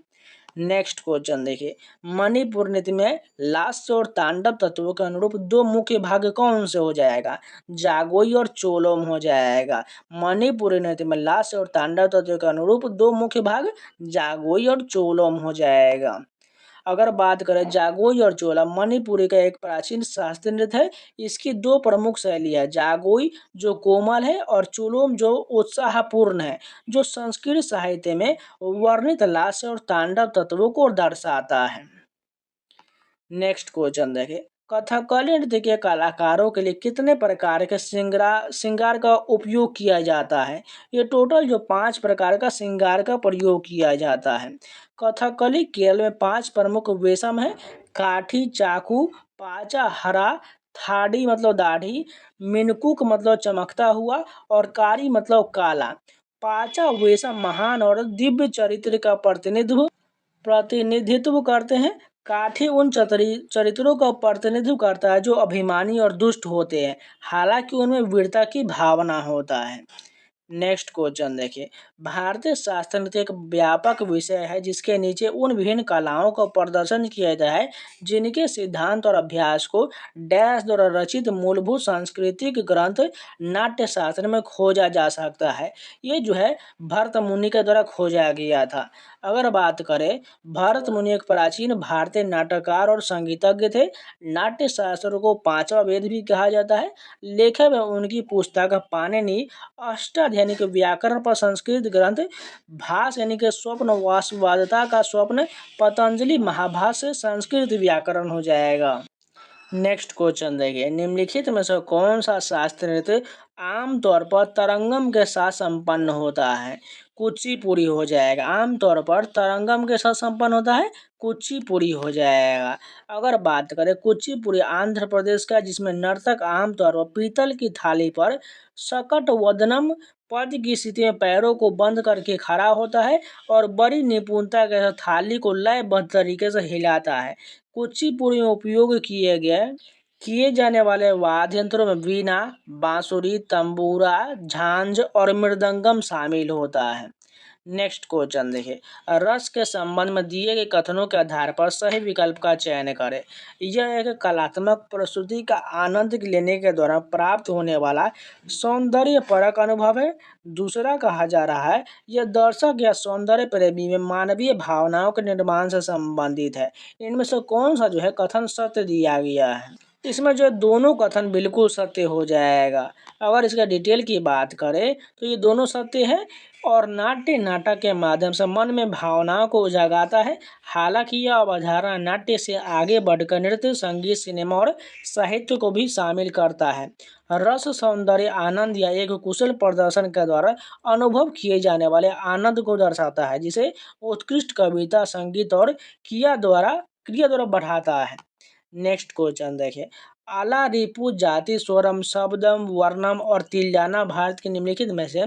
नेक्स्ट क्वेश्चन देखिए, मणिपुर नृत्य में लास्य और तांडव तत्वों के अनुरूप दो मुख्य भाग कौन से हो जाएगा? जागोई और चोलोम हो जाएगा। मणिपुरी नृत्य में लास्य और तांडव तत्वों के अनुरूप दो मुख्य भाग जागोई और चोलोम हो जाएगा। अगर बात करें जागोई और चोला, मणिपुरी का एक प्राचीन शास्त्रीय नृत्य है। इसकी दो प्रमुख शैली है, जागोई जो कोमल है और चोलोम जो उत्साहपूर्ण है, जो संस्कृत साहित्य में वर्णित लास्य और तांडव तत्वों को दर्शाता है। नेक्स्ट क्वेश्चन देखिए, कथकली नृत्य के कलाकारों के लिए कितने प्रकार के श्रृंगार का उपयोग किया जाता है? ये टोटल जो 5 प्रकार का श्रृंगार का प्रयोग किया जाता है। कथकली केरल में 5 प्रमुख वेशम है। काठी चाकू, पाचा हरा, थाड़ी मतलब दाढ़ी, मिनकुक मतलब चमकता हुआ और कारी मतलब काला। पाचा वेशम महान और दिव्य चरित्र का प्रतिनिधित्व करते हैं। काठी उन चरित्रों का प्रतिनिधित्व करता है जो अभिमानी और दुष्ट होते हैं, हालांकि उनमें वीरता की भावना होता है। नेक्स्ट क्वेश्चन देखिए, भारतीय शास्त्र नृत्य एक व्यापक विषय है जिसके नीचे उन विभिन्न कलाओं का प्रदर्शन किया जाता है जिनके सिद्धांत और अभ्यास को डैश द्वारा रचित मूलभूत सांस्कृतिक ग्रंथ नाट्य शास्त्र में खोजा जा सकता है। ये जो है भरत मुनि के द्वारा खोजा गया था। अगर बात करें, भरत मुनि एक प्राचीन भारतीय नाटककार और संगीतज्ञ थे। नाट्य शास्त्र को पांचवा वेद भी कहा जाता है। लेखक में उनकी पुस्तक पाणिनि अष्टाध्यायी यानी कि व्याकरण पर संस्कृत ग्रंथ, भास यानी कि स्वप्न वास्तववादता का स्वप्न, पतंजलि महाभाष्य संस्कृत व्याकरण हो जाएगा। नेक्स्ट क्वेश्चन देखिए, निम्नलिखित में से कौन सा शास्त्रीय नृत्य आमतौर पर तरंगम के साथ संपन्न होता है? कुचिपुड़ी हो जाएगा। आमतौर पर तरंगम के साथ संपन्न होता है, कुचिपुड़ी हो जाएगा। अगर बात करें, कुचिपुड़ी आंध्र प्रदेश का, जिसमें नर्तक आमतौर पर पीतल की थाली पर सकट वदनम पद की स्थिति में पैरों को बंद करके खड़ा होता है और बड़ी निपुणता के साथ थाली को लयबद्ध तरीके से हिलाता है। कुचिपुड़ी में उपयोग किए जाने वाले वाद्य यंत्रों में वीणा, बांसुरी, तंबूरा, झांझ और मृदंगम शामिल होता है। नेक्स्ट क्वेश्चन देखिए, रस के संबंध में दिए गए कथनों के आधार पर सही विकल्प का चयन करें। यह एक कलात्मक प्रस्तुति का आनंद लेने के दौरान प्राप्त होने वाला सौंदर्यपरक अनुभव है। दूसरा कहा जा रहा है, यह दर्शक या सौंदर्य प्रेमी में मानवीय भावनाओं के निर्माण से संबंधित है। इनमें से कौन सा जो है कथन सत्य दिया गया है? इसमें जो दोनों कथन बिल्कुल सत्य हो जाएगा। अगर इसका डिटेल की बात करें तो ये दोनों सत्य है और नाट्य नाटक के माध्यम से मन में भावनाओं को जगाता है। हालांकि यह अवधारणा नाट्य से आगे बढ़कर नृत्य, संगीत, सिनेमा और साहित्य को भी शामिल करता है। रस, सौंदर्य, आनंद या एक कुशल प्रदर्शन के द्वारा अनुभव किए जाने वाले आनंद को दर्शाता है, जिसे उत्कृष्ट कविता, संगीत और क्रिया द्वारा बढ़ाता है। नेक्स्ट क्वेश्चन देखिए, आला, रिपु, जाति, स्वरम, शब्दम, वर्णम और तिल्लाना भारत के निम्नलिखित में से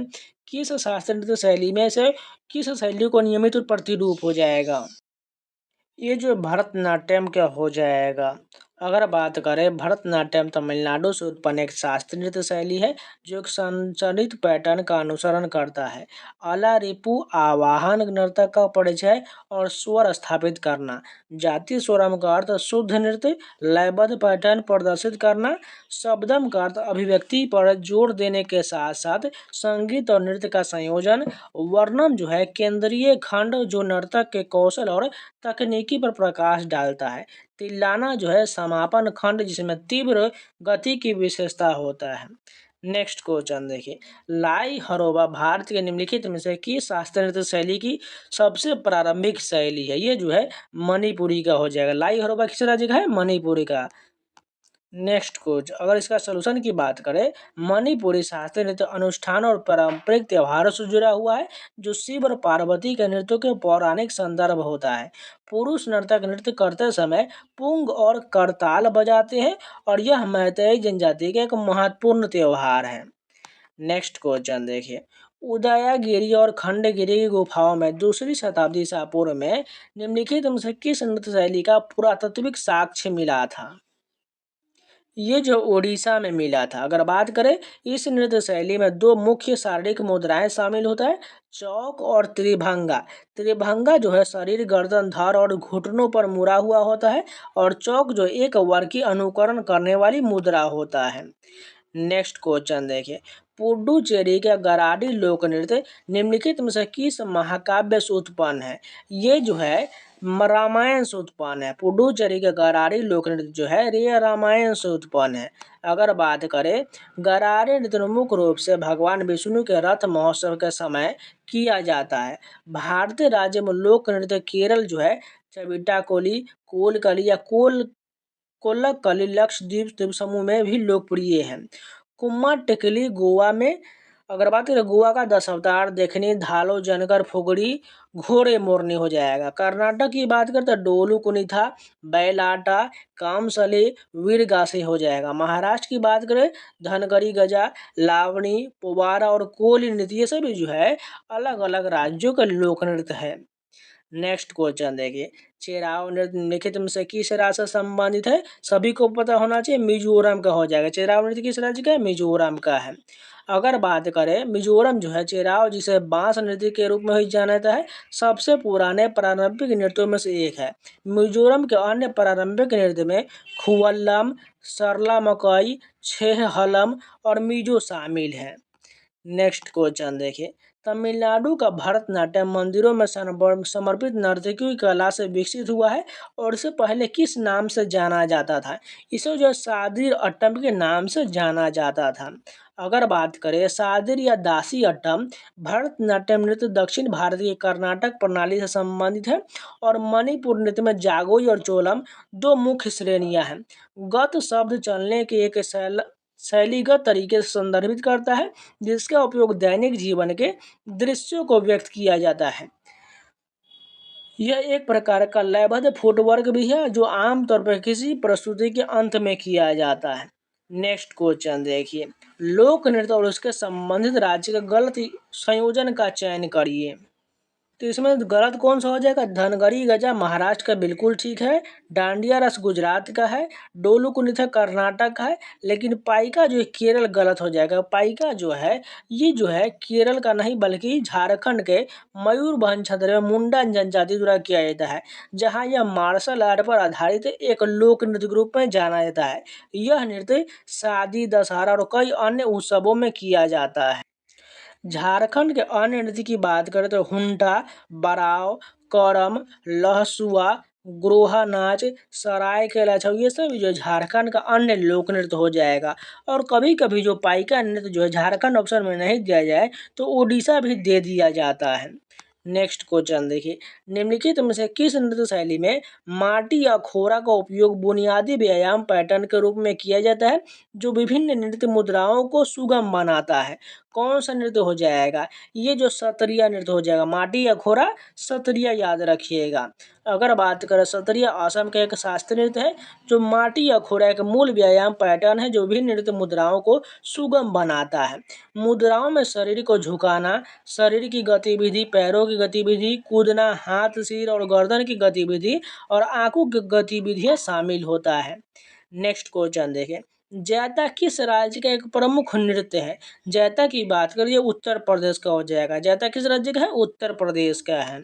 किस शास्त्रीय नृत्य शैली में से किस शैली को नियमित प्रतिरूप हो जाएगा? ये जो भरतनाट्यम क्या हो जाएगा। अगर बात करें, भरतनाट्यम तमिलनाडु से उत्पन्न एक शास्त्रीय नृत्य शैली है जो एक संचालित पैटर्न का अनुसरण करता है। आला, रिपु आवाहन, नर्तक का परिचय और स्वर स्थापित करना। जाति, स्वरम का अर्थ शुद्ध नृत्य, लयबद्ध पैटर्न प्रदर्शित करना। शब्दम का अर्थ अभिव्यक्ति पर जोर देने के साथ साथ संगीत और नृत्य का संयोजन। वर्णम जो है केंद्रीय खंड जो नर्तक के कौशल और तकनीकी पर प्रकाश डालता है। तिल्लाना जो है समापन खंड जिसमें तीव्र गति की विशेषता होता है। नेक्स्ट क्वेश्चन देखिए, लाई हरोबा भारत के निम्नलिखित में से किस शास्त्रीय नृत्य शैली की सबसे प्रारंभिक शैली है? ये जो है मणिपुरी का हो जाएगा। लाई हरोबा किस राज्य का है? मणिपुरी का। नेक्स्ट क्वेश्चन, अगर इसका सलूशन की बात करें, मणिपुरी शास्त्रीय नृत्य अनुष्ठान और पारंपरिक त्योहारों से जुड़ा हुआ है जो शिव और पार्वती के नृत्यों के पौराणिक संदर्भ होता है। पुरुष नर्तक नृत्य करते समय पुंग और करताल बजाते हैं और यह मैतेई जनजाति का एक महत्वपूर्ण त्योहार है। नेक्स्ट क्वेश्चन देखिए, उदयगिरी और खंडगिरी की गुफाओं में दूसरी शताब्दी ईसा पूर्व में निम्नलिखित में से किस नृत्य शैली का पुरातात्विक साक्ष्य मिला था? ये जो ओडिशा में मिला था। अगर बात करें, इस नृत्य शैली में दो मुख्य शारीरिक मुद्राएं शामिल होता है, चौक और त्रिभंगा। त्रिभंगा जो है शरीर, गर्दन, धड़ और घुटनों पर मुड़ा हुआ होता है और चौक जो एक वर्ग की अनुकरण करने वाली मुद्रा होता है। नेक्स्ट क्वेश्चन देखिए, पुडुचेरी के गराडी लोक नृत्य निम्नलिखित में से किस महाकाव्य से उत्पन्न है? ये जो है रामायण से उत्पन्न है। पुडुचेरी के गराडी लोक नृत्य जो है ये रामायण से उत्पन्न है। अगर बात करें, गराडी नृत्य मुख्य रूप से भगवान विष्णु के रथ महोत्सव के समय किया जाता है। भारतीय राज्य में लोक नृत्य केरल जो है चविटाकोली, कोलकली या कोल्लकली, लक्षद्वीप द्वीप समूह में भी लोकप्रिय है। कुम्मा टेकली गोवा में। अगर बात करें, गोवा का 10 अवतार देखनी, धालो, जनकर, फुगड़ी, घोड़े मोरनी हो जाएगा। कर्नाटक की बात करें तो डोलू कुनिथा, बैलाटा, कामसले, वीरगासे हो जाएगा। महाराष्ट्र की बात करें, धनगरी गजा, लावणी, पोवारा और कोली नृत्य, ये सभी जो है अलग अलग राज्यों का लोक नृत्य है। नेक्स्ट क्वेश्चन देखिए, चेराव नृत्य निम्नलिखित में से किस राज्य से संबंधित है? सभी को पता होना चाहिए, मिजोरम का हो जाएगा। चेराव नृत्य किस राज्य का है? मिजोरम का है। अगर बात करें, मिजोरम जो है चेराव जिसे बांस नृत्य के रूप में भी जाना जाता है, सबसे पुराने पारंपरिक नृत्यों में से एक है। मिजोरम के अन्य पारंपरिक नृत्य में खुवल्लम, सरला मकई, छेह हलम और मिजो शामिल है। नेक्स्ट क्वेश्चन देखिए, तमिलनाडु का भरतनाट्यम मंदिरों में समर्पित नर्तकी की कला से विकसित हुआ है और इसे पहले किस नाम से जाना जाता था? इसे जो सादिर अट्टम के नाम से जाना जाता था। अगर बात करें, सादिर या दासी अट्टम भरतनाट्यम नृत्य दक्षिण भारत की कर्नाटक प्रणाली से संबंधित है और मणिपुर नृत्य में जागोई और चोलम दो मुख्य श्रेणियां हैं। गत शब्द चलने के एक शैलीगत तरीके से संदर्भित करता है जिसका उपयोग दैनिक जीवन के दृश्यों को व्यक्त किया जाता है। यह एक प्रकार का लयबद्ध फुटवर्क भी है जो आमतौर पर किसी प्रस्तुति के अंत में किया जाता है। नेक्स्ट क्वेश्चन देखिए, लोक नृत्य और उसके संबंधित राज्य का गलत संयोजन का चयन करिए। तो इसमें गलत कौन सा हो जाएगा? धनगरी गजा महाराष्ट्र का बिल्कुल ठीक है, डांडिया रस गुजरात का है, डोलू कुनिथा कर्नाटक का है, लेकिन पाइका जो है केरल गलत हो जाएगा। पाइका जो है ये जो है केरल का नहीं बल्कि झारखंड के मयूरभंज क्षेत्र में मुंडा जनजाति द्वारा किया जाता है, जहाँ यह मार्शल आर्ट पर आधारित एक लोक नृत्य के रूप में जाना जाता है। यह नृत्य शादी, दशहरा और कई अन्य उत्सवों में किया जाता है। झारखंड के अन्य नृत्य की बात करें तो हुंटा, बराव, करम, लहसुआ, ग्रोहा नाच, सराय के लछऊ, ये सब जो झारखंड का अन्य लोक नृत्य हो जाएगा। और कभी कभी जो पाइका नृत्य जो है झारखंड ऑप्शन में नहीं दिया जाए तो उड़ीसा भी दे दिया जाता है। नेक्स्ट क्वेश्चन देखिए, निम्नलिखित में से किस नृत्य शैली में माटी या खोरा का उपयोग बुनियादी व्यायाम पैटर्न के रूप में किया जाता है जो विभिन्न नृत्य मुद्राओं को सुगम बनाता है? कौन सा नृत्य हो जाएगा? ये जो सत्रिया नृत्य हो जाएगा। माटी या खोरा, सत्रिया याद रखिएगा। अगर बात करें सत्रिया असम का एक शास्त्रीय नृत्य है जो माटी या खोरा एक मूल व्यायाम पैटर्न है जो विभिन्न नृत्य मुद्राओं को सुगम बनाता है। मुद्राओं में शरीर को झुकाना, शरीर की गतिविधि, पैरों की गतिविधि, कूदना, हाथ, सिर और गर्दन की गतिविधि और आंखों की गतिविधियां शामिल होता है। नेक्स्ट क्वेश्चन देखें, जैता किस राज्य का एक प्रमुख नृत्य है? जैता की बात करिए उत्तर प्रदेश का हो जाएगा। जैता किस राज्य का है? उत्तर प्रदेश का है।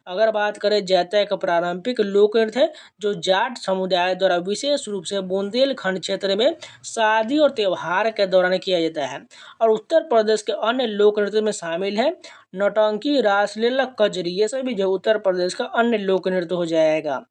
अगर बात करें जैता एक पारंपरिक लोक नृत्य है जो जाट समुदाय द्वारा विशेष रूप से बुंदेलखंड क्षेत्र में शादी और त्योहार के दौरान किया जाता है। और उत्तर प्रदेश के अन्य लोक नृत्य में शामिल है नौटंकी, रासलीला, कजरी, ये सभी जो उत्तर प्रदेश का अन्य लोक नृत्य हो जाएगा।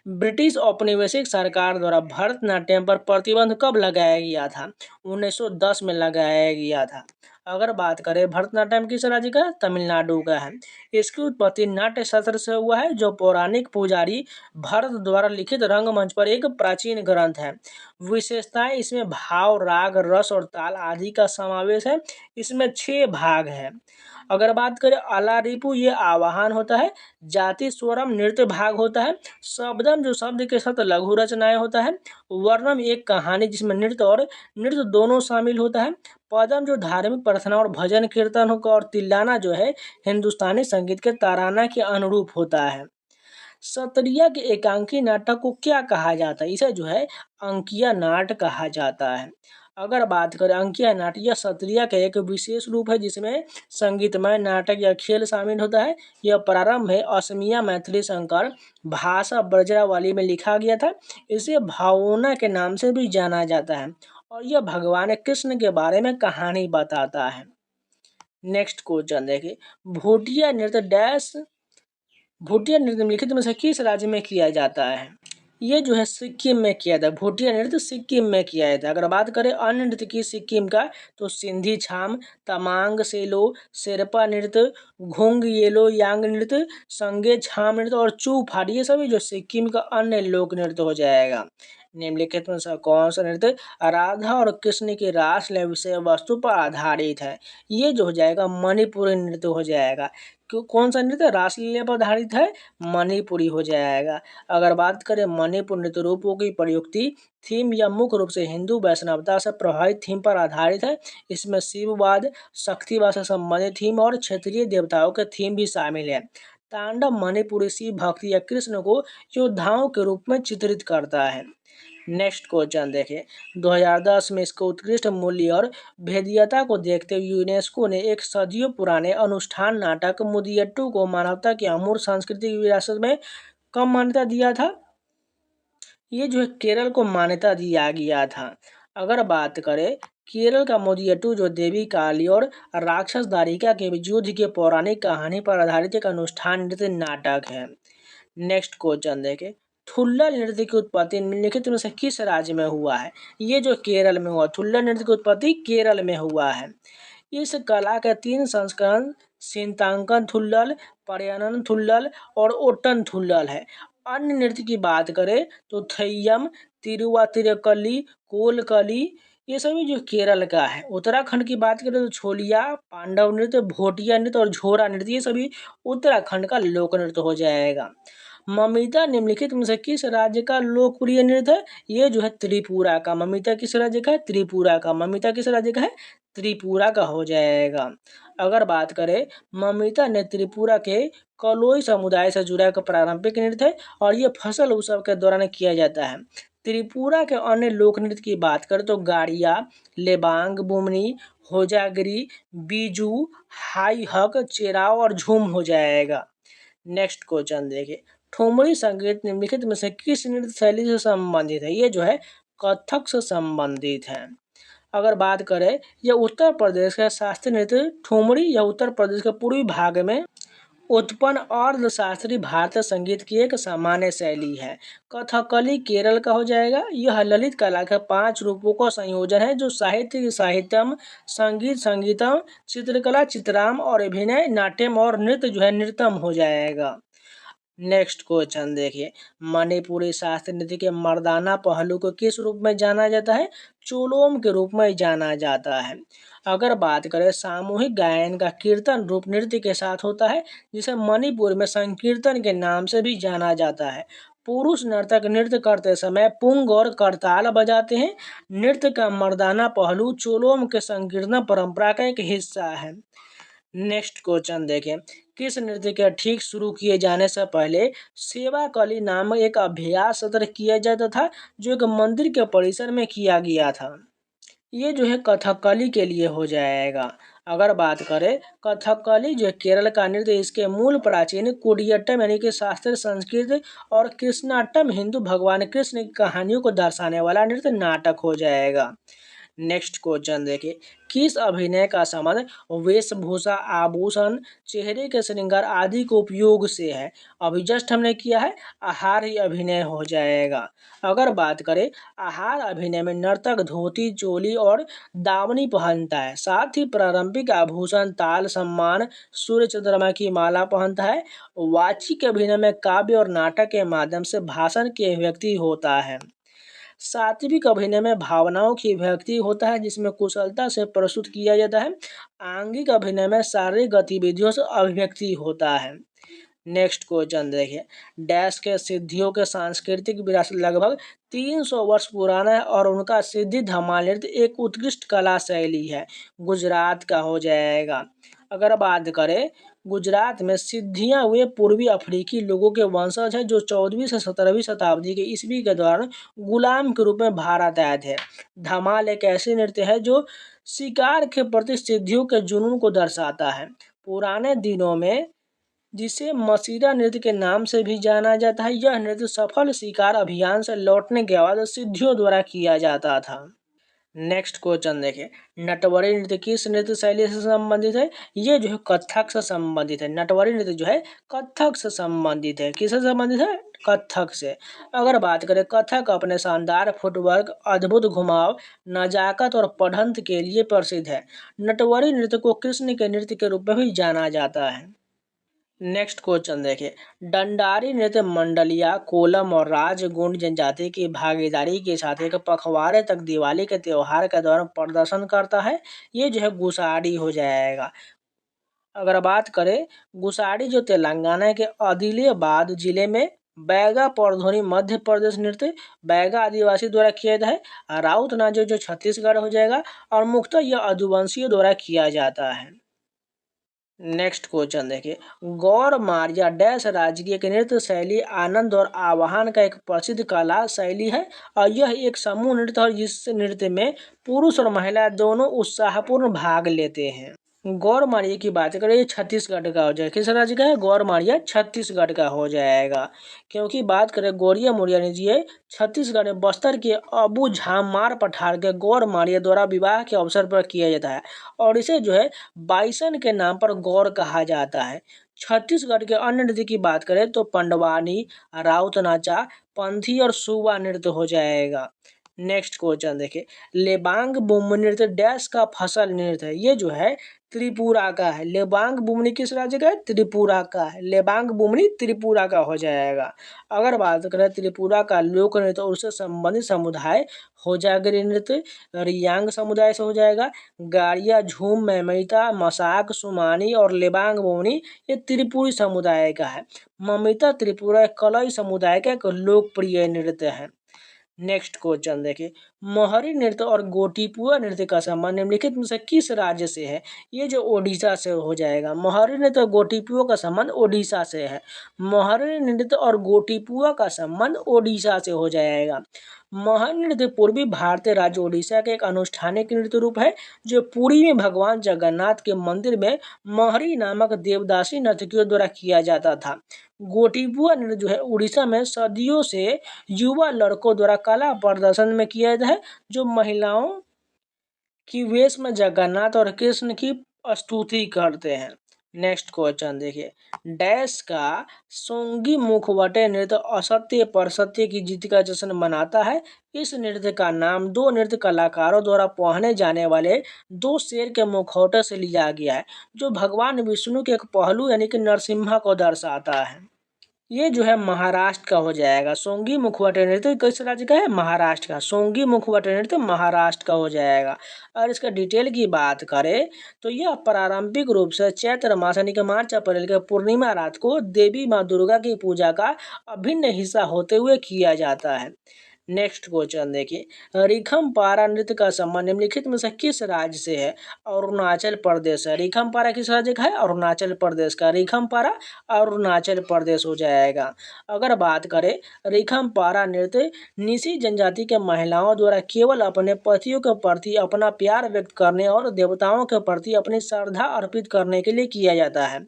ब्रिटिश औपनिवेशिक सरकार द्वारा भरतनाट्यम पर प्रतिबंध कब लगाया गया था? 1910 में लगाया गया था। अगर बात करें भरतनाट्यम किस राज्य का है? तमिलनाडु का है। इसकी उत्पत्ति नाट्य शास्त्र से हुआ है जो पौराणिक पुजारी भरत द्वारा लिखित रंगमंच पर एक प्राचीन ग्रंथ है। विशेषताएं इसमें भाव, राग, रस और ताल आदि का समावेश है। इसमें 6 भाग है। अगर बात करें अलारिपू, ये आवाहन होता है। जाति स्वरम नृत्य भाग होता है। शब्दम जो शब्द के साथ लघु रचनाएं होता है। वर्णम एक कहानी जिसमें नृत्य और नृत्य दोनों शामिल होता है। पदम जो धार्मिक प्रार्थना और भजन कीर्तन होगा। और तिल्लाना जो है हिंदुस्तानी संगीत के ताराना के अनुरूप होता है। सत्रिया के एकांकी नाटक को क्या कहा जाता है? इसे जो है अंकिया नाट कहा जाता है। अगर बात करें अंकिया नाट, यह सत्रिया का एक विशेष रूप है जिसमें संगीतमय नाटक या खेल शामिल होता है। यह प्रारंभ है असमिया मैथिली संकर भाषा ब्रजरावली में लिखा गया था। इसे भावना के नाम से भी जाना जाता है और यह भगवान कृष्ण के बारे में कहानी बताता है। नेक्स्ट क्वेश्चन देखिए, भूटिया नृत्य डैश भूटिया नृत्य निम्नलिखित में से किस राज्य में किया जाता है? ये जो है सिक्किम में किया जाता है। भूटिया नृत्य सिक्किम में किया जाता है। अगर बात करें अन्य नृत्य की सिक्किम का तो सिंधी छाम, तमांग सेलो, शेरपा नृत्य, घोंग येलो यांग नृत्य, संगे छाम नृत्य और चू फाड़, ये सभी जो सिक्किम का अन्य लोक नृत्य हो जाएगा। निम्नलिखित में से कौन सा नृत्य राधा और कृष्ण की रासलीला विषय वस्तु पर आधारित है? ये जो हो जाएगा मणिपुरी नृत्य हो जाएगा। कौन सा नृत्य रासलीला पर आधारित है? मणिपुरी हो जाएगा। अगर बात करें मणिपुर नृत्य रूपों की प्रयुक्ति थीम या मुख्य रूप से हिंदू वैष्णवता से प्रभावित थीम पर आधारित है। इसमें शिववाद, शक्तिवाद से संबंधित थीम और क्षेत्रीय देवताओं के थीम भी शामिल है। तांडव मणिपुरी शिव भक्ति या कृष्ण को योद्धाओं के रूप में चित्रित करता है। नेक्स्ट क्वेश्चन देखें, 2010 में इसको उत्कृष्ट मूल्य और भेदियता को देखते हुए यूनेस्को ने एक सदियों पुराने अनुष्ठान नाटक मुदियट्टू को मानवता की अमूर्त सांस्कृतिक विरासत में कब मान्यता दिया था? ये जो है केरल को मान्यता दिया गया था। अगर बात करें केरल का मुदियट्टू जो देवी काली और राक्षस दारिका के युद्ध की पौराणिक कहानी पर आधारित एक अनुष्ठान नृत्य नाटक है। नेक्स्ट क्वेश्चन देखें, थुल्लल नृत्य की उत्पत्ति निम्नलिखित में से किस राज्य में हुआ है? ये जो केरल में हुआ, थुल्लल नृत्य की उत्पत्ति केरल में हुआ है। इस कला के 3 संस्करण सीतांकन थुल्लल, पर्यानन थुल्लल और ओट्टन थुल्लल है। अन्य नृत्य की बात करें तो थय्यम, तिरुवातिरकली, कोलकली, ये सभी जो केरल का है। उत्तराखंड की बात करें तो छोलिया, पांडव नृत्य, भोटिया नृत्य और झोरा नृत्य, ये सभी उत्तराखंड का लोक नृत्य हो जाएगा। ममिता निम्नलिखित में से किस राज्य का लोकप्रिय नृत्य है? ये जो है त्रिपुरा का। ममिता किस राज्य का है? त्रिपुरा का। ममिता किस राज्य का है? त्रिपुरा का हो जाएगा। अगर बात करें ममिता ने त्रिपुरा के कलोई समुदाय से जुड़ा एक पारंपरिक नृत्य है और ये फसल उत्सव के दौरान किया जाता है। त्रिपुरा के अन्य लोक नृत्य की बात करें तो गाड़िया, लेबांग, बुमनी, होजागिरी, बीजू, हाई हक, चेराव और झूम हो जाएगा। नेक्स्ट क्वेश्चन देखिए, ठुमरी संगीत निम्नलिखित में से किस नृत्य शैली से संबंधित है? ये जो है कथक से संबंधित है। अगर बात करें यह उत्तर प्रदेश का शास्त्रीय नृत्य ठुमरी या उत्तर प्रदेश के पूर्वी भाग में उत्पन्न अर्धशास्त्रीय भारतीय संगीत की एक सामान्य शैली है। कथकली केरल का हो जाएगा। यह ललित कला के 5 रूपों का संयोजन है जो साहित्य साहित्यम, संगीत संगीतम, चित्रकला चित्राम और अभिनय नाट्यम और नृत्य जो है नृत्यम हो जाएगा। नेक्स्ट क्वेश्चन देखिए, मणिपुरी शास्त्रीय नृत्य के मर्दाना पहलू को किस रूप में जाना जाता है? चोलोम के रूप में जाना जाता है। अगर बात करें सामूहिक गायन का कीर्तन रूप नृत्य के साथ होता है जिसे मणिपुर में संकीर्तन के नाम से भी जाना जाता है। पुरुष नर्तक नृत्य करते समय पुंग और करताल बजाते हैं। नृत्य का मर्दाना पहलू चोलोम के संकीर्तन परंपरा का एक हिस्सा है। नेक्स्ट क्वेश्चन देखें, किस नृत्य के ठीक शुरू किए जाने से पहले सेवा कली नामक एक अभ्यास सत्र किया जाता था जो एक मंदिर के परिसर में किया गया था? ये जो है कथकली के लिए हो जाएगा। अगर बात करें कथकली जो है केरल का नृत्य, इसके मूल प्राचीन कुडियट्टम यानी कि शास्त्रीय संस्कृत और कृष्णाट्टम हिंदू भगवान कृष्ण की कहानियों को दर्शाने वाला नृत्य नाटक हो जाएगा। नेक्स्ट क्वेश्चन देखिए, किस अभिनय का संबंध वेशभूषा, आभूषण, चेहरे के श्रृंगार आदि के उपयोग से है? अभी जस्ट हमने किया है, आहार ही अभिनय हो जाएगा। अगर बात करें आहार अभिनय में नर्तक धोती, चोली और दावनी पहनता है, साथ ही प्रारंभिक आभूषण ताल, सम्मान, सूर्य चंद्रमा की माला पहनता है। वाचिक अभिनय में काव्य और नाटक के माध्यम से भाषण की अभिव्यक्ति होता है। सात्विक अभिनय में भावनाओं की अभिव्यक्ति होता है जिसमें कुशलता से प्रस्तुत किया जाता है। आंगिक अभिनय में शारीरिक गतिविधियों से अभिव्यक्ति होता है। नेक्स्ट क्वेश्चन देखिए, डैश के सिद्धियों के सांस्कृतिक विरासत लगभग 300 वर्ष पुराना है और उनका सिद्धि धमाल नृत्य एक उत्कृष्ट कला शैली है। गुजरात का हो जाएगा। अगर बात करें गुजरात में सिद्धियां वे पूर्वी अफ्रीकी लोगों के वंशज हैं जो 14वीं से 17वीं शताब्दी के ईस्वी के दौरान गुलाम के रूप में भारत आए थे। धमाल एक ऐसी नृत्य है जो शिकार के प्रति सिद्धियों के जुनून को दर्शाता है। पुराने दिनों में जिसे मसीरा नृत्य के नाम से भी जाना जाता है, यह नृत्य सफल शिकार अभियान से लौटने के बाद सिद्धियों द्वारा किया जाता था। नेक्स्ट क्वेश्चन देखिए, नटवरी नृत्य किस नृत्य शैली से संबंधित है? ये जो है कथक से संबंधित है। नटवरी नृत्य जो है कथक से संबंधित है। किससे संबंधित है? कथक से। अगर बात करें कथक अपने शानदार फुटवर्क, अद्भुत घुमाव, नजाकत और पढ़ंत के लिए प्रसिद्ध है। नटवरी नृत्य को कृष्ण के नृत्य के रूप में भी जाना जाता है। नेक्स्ट क्वेश्चन देखिए, डंडारी नृत्य मंडलिया, कोलम और राजगुंड जनजाति की भागीदारी के साथ एक पखवाड़े तक दिवाली के त्योहार के दौरान प्रदर्शन करता है। ये जो है गुसाडी हो जाएगा। अगर बात करें गुसाडी जो तेलंगाना के आदिलाबाद जिले में बैगा परधोनी मध्य प्रदेश नृत्य बैगा आदिवासी द्वारा किया जाता है। राउत नाचो जो छत्तीसगढ़ हो जाएगा और मुख्यतः यह आदिवासियों द्वारा किया जाता है। नेक्स्ट क्वेश्चन देखिए, गौर मारिया डैश राज्य की नृत्य शैली आनंद और आवाहन का एक प्रसिद्ध कला शैली है और यह एक समूह नृत्य है जिस नृत्य में पुरुष और महिला दोनों उत्साहपूर्ण भाग लेते हैं। गौर मारिया की बात करें ये छत्तीसगढ़ का हो जाएगा। किस राज्य का है? गौर मारिया छत्तीसगढ़ का हो जाएगा। क्योंकि बात करें गौरिया मुरिया जी छत्तीसगढ़ में बस्तर के अबू झामार पठार के गौर मारिया द्वारा विवाह के अवसर पर किया जाता है और इसे जो है बाइसन के नाम पर गौर कहा जाता है। छत्तीसगढ़ के अन्य नृत्य की बात करें तो पंडवानी, राउत नाचा, पंथी और सुवा नृत्य हो जाएगा। नेक्स्ट क्वेश्चन देखिए, लेबांग बुमनी नृत्य डैश का फसल नृत्य है। ये जो है त्रिपुरा का है। लेबांग बुमनी किस राज्य का है? त्रिपुरा का है। लेबांग बुमनी त्रिपुरा का हो जाएगा। अगर बात करें त्रिपुरा का लोक नृत्य और उससे संबंधित समुदाय होजागिरी नृत्य रियांग समुदाय से हो जाएगा। गाड़िया, झूम, मैमैता, मसाक, सुमानी और लेबांग बुमनी ये त्रिपुरी समुदाय का है। ममिता त्रिपुरा कलई समुदाय का एक लोकप्रिय नृत्य है। नेक्स्ट क्वेश्चन देखिए, मोहरी नृत्य और गोटीपुआ नृत्य का संबंध निम्नलिखित में से किस राज्य से है? ये जो ओडिशा से हो जाएगा। मोहरी नृत्य और गोटीपुआ का संबंध ओडिशा से है। मोहरी नृत्य और गोटीपुआ का संबंध ओडिशा से हो जाएगा। मोहरी नृत्य पूर्वी भारतीय राज्य ओडिशा का एक अनुष्ठानिक नृत्य रूप है जो पुरी में भगवान जगन्नाथ के मंदिर में मोहरी नामक देवदासी नर्तकियों द्वारा किया जाता था। गोटीपुआ नृत्य जो है उड़ीसा में सदियों से युवा लड़कों द्वारा कला प्रदर्शन में किया जाता है जो महिलाओं की वेश में जगन्नाथ और कृष्ण की स्तुति करते हैं। नेक्स्ट क्वेश्चन देखिए, डैश का सोंगी मुखवटे नृत्य असत्य पर सत्य की जीत का जश्न मनाता है। इस नृत्य का नाम दो नृत्य कलाकारों द्वारा पहने जाने वाले दो शेर के मुखौटे से लिया गया है, जो भगवान विष्णु के एक पहलू यानी कि नरसिम्हा को दर्शाता है। ये जो है महाराष्ट्र का हो जाएगा। सोंगी मुखवटे नृत्य किस राज्य का है? महाराष्ट्र का। सोंगी मुखवटे नृत्य महाराष्ट्र का हो जाएगा। और इसका डिटेल की बात करें तो यह पारंपरिक रूप से चैत्र मास यानी कि मार्च अप्रैल के पूर्णिमा रात को देवी माँ दुर्गा की पूजा का अभिन्न हिस्सा होते हुए किया जाता है। नेक्स्ट क्वेश्चन देखिए, रिखम पारा नृत्य का संबंध निम्नलिखित में से किस राज्य से है? अरुणाचल प्रदेश है। रिखम पारा किस राज्य का है? अरुणाचल प्रदेश का। रिखम पारा अरुणाचल प्रदेश हो जाएगा। अगर बात करें रिखम पारा नृत्य निसी जनजाति के महिलाओं द्वारा केवल अपने पतियों के प्रति अपना प्यार व्यक्त करने और देवताओं के प्रति अपनी श्रद्धा अर्पित करने के लिए किया जाता है।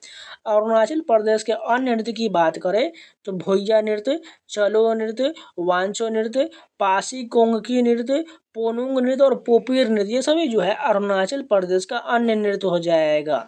अरुणाचल प्रदेश के अन्य नृत्य की बात करें तो भुइया नृत्य, चलो नृत्य, वांचो नृत्य, पासी कोंगकी नृत्य, पोनुंग नृत्य और पोपीर नृत्य, ये सभी जो है अरुणाचल प्रदेश का अन्य नृत्य हो जाएगा।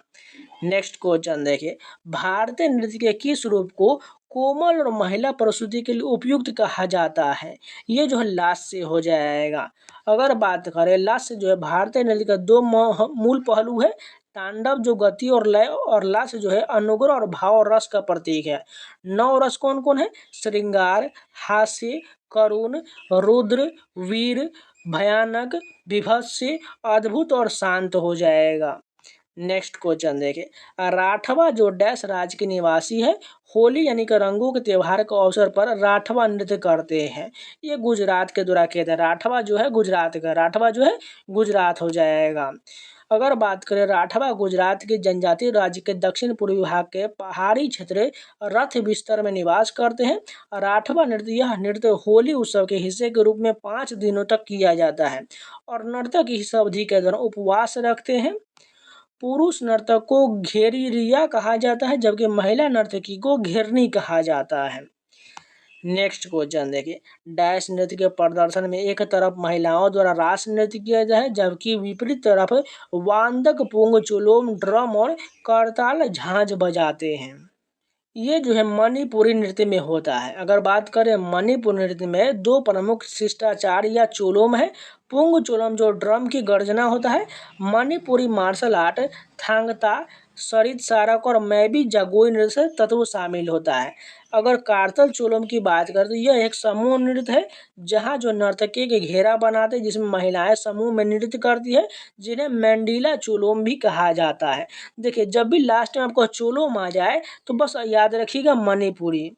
नेक्स्ट क्वेश्चन देखिए, भारतीय नृत्य के किस रूप को कोमल और महिला प्रसूति के लिए उपयुक्त कहा जाता है? ये जो है लास्य हो जाएगा। अगर बात करें लास्य जो है भारतीय नृत्य का दो मूल पहलू है, तांडव जो गति और लय, और लास्य जो है अनुग्रह और भाव और रस का प्रतीक है। नौ रस कौन कौन है? श्रृंगार, हास्य, करुण, रुद्र, वीर, भयानक, विभत्स, अद्भुत और शांत हो जाएगा। नेक्स्ट क्वेश्चन देखिए, राठवा जो डैश राज्य के निवासी है, होली यानी कि रंगों के त्योहार के अवसर पर राठवा नृत्य करते हैं। ये गुजरात के द्वारा किया था। राठवा जो है गुजरात का, राठवा जो है गुजरात हो जाएगा। अगर बात करें राठवा गुजरात के जनजातीय राज्य के दक्षिण पूर्वी भाग के पहाड़ी क्षेत्र रथ बिस्तर में निवास करते हैं। राठवा नृत्य यह नृत्य होली उत्सव के हिस्से के रूप में 5 दिनों तक किया जाता है और नर्तक इस अवधि के दौरान उपवास रखते हैं। पुरुष नर्तक को घेरिया कहा जाता है, जबकि महिला नर्तकी को घेरनी कहा जाता है। नेक्स्ट क्वेश्चन देखिए, डैश नृत्य के प्रदर्शन में एक तरफ महिलाओं द्वारा रास नृत्य किया जाए, जबकि विपरीत तरफ वादक पुंग, चुलोम, ड्रम और करताल झांझ बजाते हैं। ये जो है मणिपुरी नृत्य में होता है। अगर बात करें मणिपुरी नृत्य में दो प्रमुख शिष्टाचार या चोलोम है। पुंग चोलोम जो ड्रम की गर्जना होता है। मणिपुरी मार्शल आर्ट थांगता, सरित सारक और मैबी जागोई नृत्य से तत्व शामिल होता है। अगर कारतल चोलोम की बात करें तो यह एक समूह नृत्य है, जहां जो नर्तकी के घेरा बनाते हैं, जिसमें महिलाएं समूह में नृत्य करती है, जिन्हें मैंडीला चोलोम भी कहा जाता है। देखिए जब भी लास्ट में आपको चोलोम आ जाए तो बस याद रखिएगा मणिपुरी।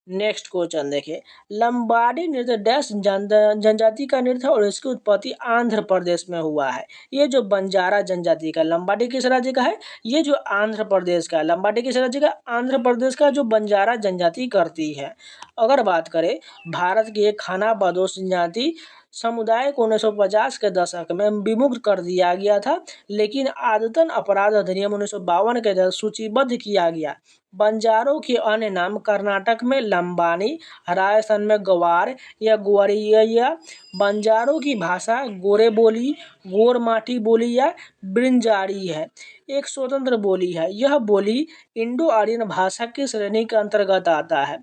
नेक्स्ट क्वेश्चन देखिए, लंबाडी नृत्य डैश जनजाति का नृत्य है और इसकी उत्पत्ति आंध्र प्रदेश में हुआ है। ये जो बंजारा जनजाति का, लंबाडी किस राज्य का है? ये जो आंध्र प्रदेश का है। लंबाडी किस राज्य का? आंध्र प्रदेश का, जो बंजारा जनजाति करती है। अगर बात करें भारत की एक खाना बदोश जनजाति समुदाय को 1950 के दशक में विमुक्त कर दिया गया था, लेकिन आदतन अपराध अधिनियम 1952 के तहत सूचीबद्ध किया गया। बंजारों के अन्य नाम कर्नाटक में लंबानी, राजस्थान में गवार या ग्वारिया। बंजारों की भाषा गोरे बोली, गोरमाटी बोली या ब्रिंजारी है। एक स्वतंत्र बोली है। यह बोली इंडो आर्यन भाषा की श्रेणी के अंतर्गत आता है।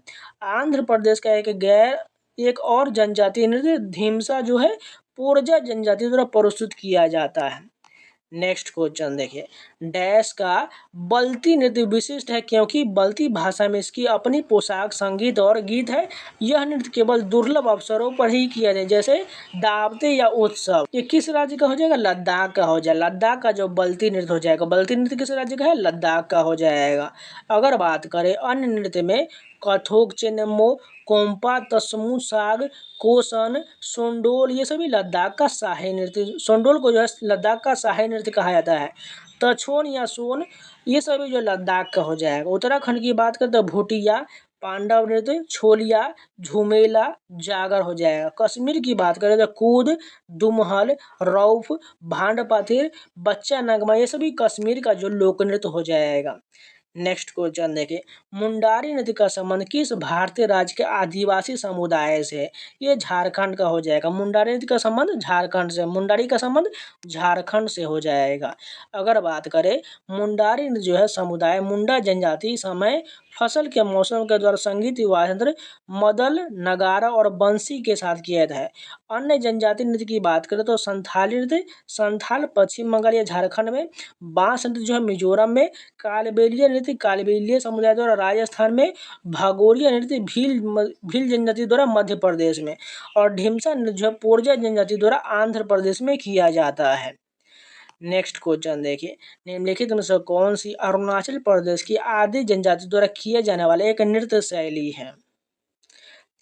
आंध्र प्रदेश का एक और जनजातीय नृत्य धीमसा जो है पोरजा जनजाति द्वारा प्रस्तुत किया जाता है। नेक्स्ट क्वेश्चन देखिए, डैश का बल्ती नृत्य विशिष्ट है क्योंकि बल्ती भाषा में इसकी अपनी पोशाक, संगीत और गीत है। यह नृत्य केवल दुर्लभ अवसरों पर ही किया जाए, जैसे दावते या उत्सव। ये किस राज्य का हो जाएगा? लद्दाख का हो जाएगा। लद्दाख का जो बल्ती नृत्य हो जाएगा। बल्ती नृत्य किस राज्य का है? लद्दाख का हो जाएगा। अगर बात करें अन्य नृत्य में कथोक, चेन्नम्मो, कोम्पा, तस्मू, साग, कोसन, सोंडोल, ये सभी लद्दाख का शाही नृत्य। सोंडोल को जो है लद्दाख का शाही नृत्य कहा जाता है। तछोन या सोन, ये सभी जो लद्दाख का हो जाएगा। उत्तराखंड की बात करें तो भूटिया, पांडव नृत्य, छोलिया, झुमेला, जागर हो जाएगा। कश्मीर की बात करें तो कूद, दुमहल, रौफ, भांड पाथिर, बच्चा नगमा, ये सभी कश्मीर का जो लोक नृत्य हो जाएगा। नेक्स्ट क्वेश्चन देखिए, मुंडारी नृत्य का संबंध किस भारतीय राज्य के आदिवासी समुदाय से है? ये झारखंड का हो जाएगा। मुंडारी नृत्य का संबंध झारखंड से, मुंडारी का संबंध झारखंड से हो जाएगा। अगर बात करें मुंडारी नृत्य जो है समुदाय मुंडा जनजाति समय फसल के मौसम के दौरान संगीत वाद्य यंत्र मदल नगारा और बंसी के साथ किया जाता है। अन्य जनजाति नृत्य की बात करें तो संथाली नृत्य संथाल पश्चिम बंगाल या झारखंड में, बांस नृत्य जो है मिजोरम में, कालबेलिया नृत्य कालबेलिया समुदाय द्वारा राजस्थान में, भागोरिया नृत्य भील जनजाति द्वारा मध्य प्रदेश में, और ढिमसा नृत्य जो है पोरजा जनजाति द्वारा आंध्र प्रदेश में किया जाता है। नेक्स्ट क्वेश्चन देखिए, निम्नलिखित में से कौन सी अरुणाचल प्रदेश की आदि जनजाति द्वारा किए जाने वाले एक नृत्य शैली है?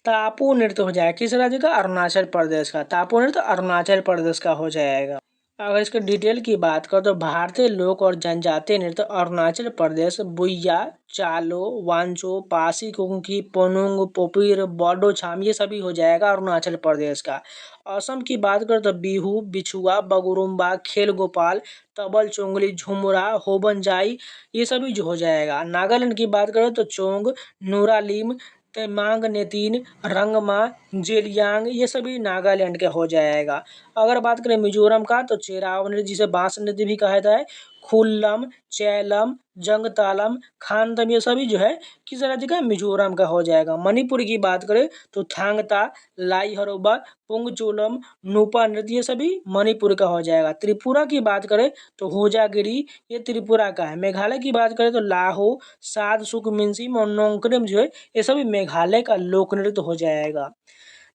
तापू नृत्य हो जाएगा। किस राज्य का? अरुणाचल प्रदेश का। तापू नृत्य अरुणाचल प्रदेश का हो जाएगा। अगर इसके डिटेल की बात करो तो भारतीय लोक और जनजातीय नृत्य अरुणाचल प्रदेश बुइया, चालो, वांचो, पासी कुंकी, पोनुंग, पोपीर, बोडो छाम ये सभी हो जाएगा अरुणाचल प्रदेश का। असम की बात करो तो बिहू, बिछुआ, बगुरुम्बा, खेल गोपाल, तबल चोंगली, झुमरा, होबंजाई ये सभी जो हो जाएगा। नागालैंड की बात करो तो चोंग, नूरालिम, तेमांग नेतीन, रंगमा, जेलियांग ये सभी नागालैंड के हो जाएगा। अगर बात करें मिजोरम का तो चेराव नृत्य जिसे बांस नृत्य भी कहा जाता है, खुल्लम, चैलम, जंगतालम, खानतम ये सभी जो है किस राज्य का? मिजोरम का हो जाएगा। मणिपुर की बात करें तो थांगता, लाई हरोबा, पुंगचोलम, नूपा नृत्य ये सभी मणिपुर का हो जाएगा। त्रिपुरा की बात करें तो होजागिरी ये त्रिपुरा का है। मेघालय की बात करें तो लाहो, साध सुकमिनसिम और नोंगक्रेम जो है ये सभी मेघालय का लोक नृत्य हो जाएगा।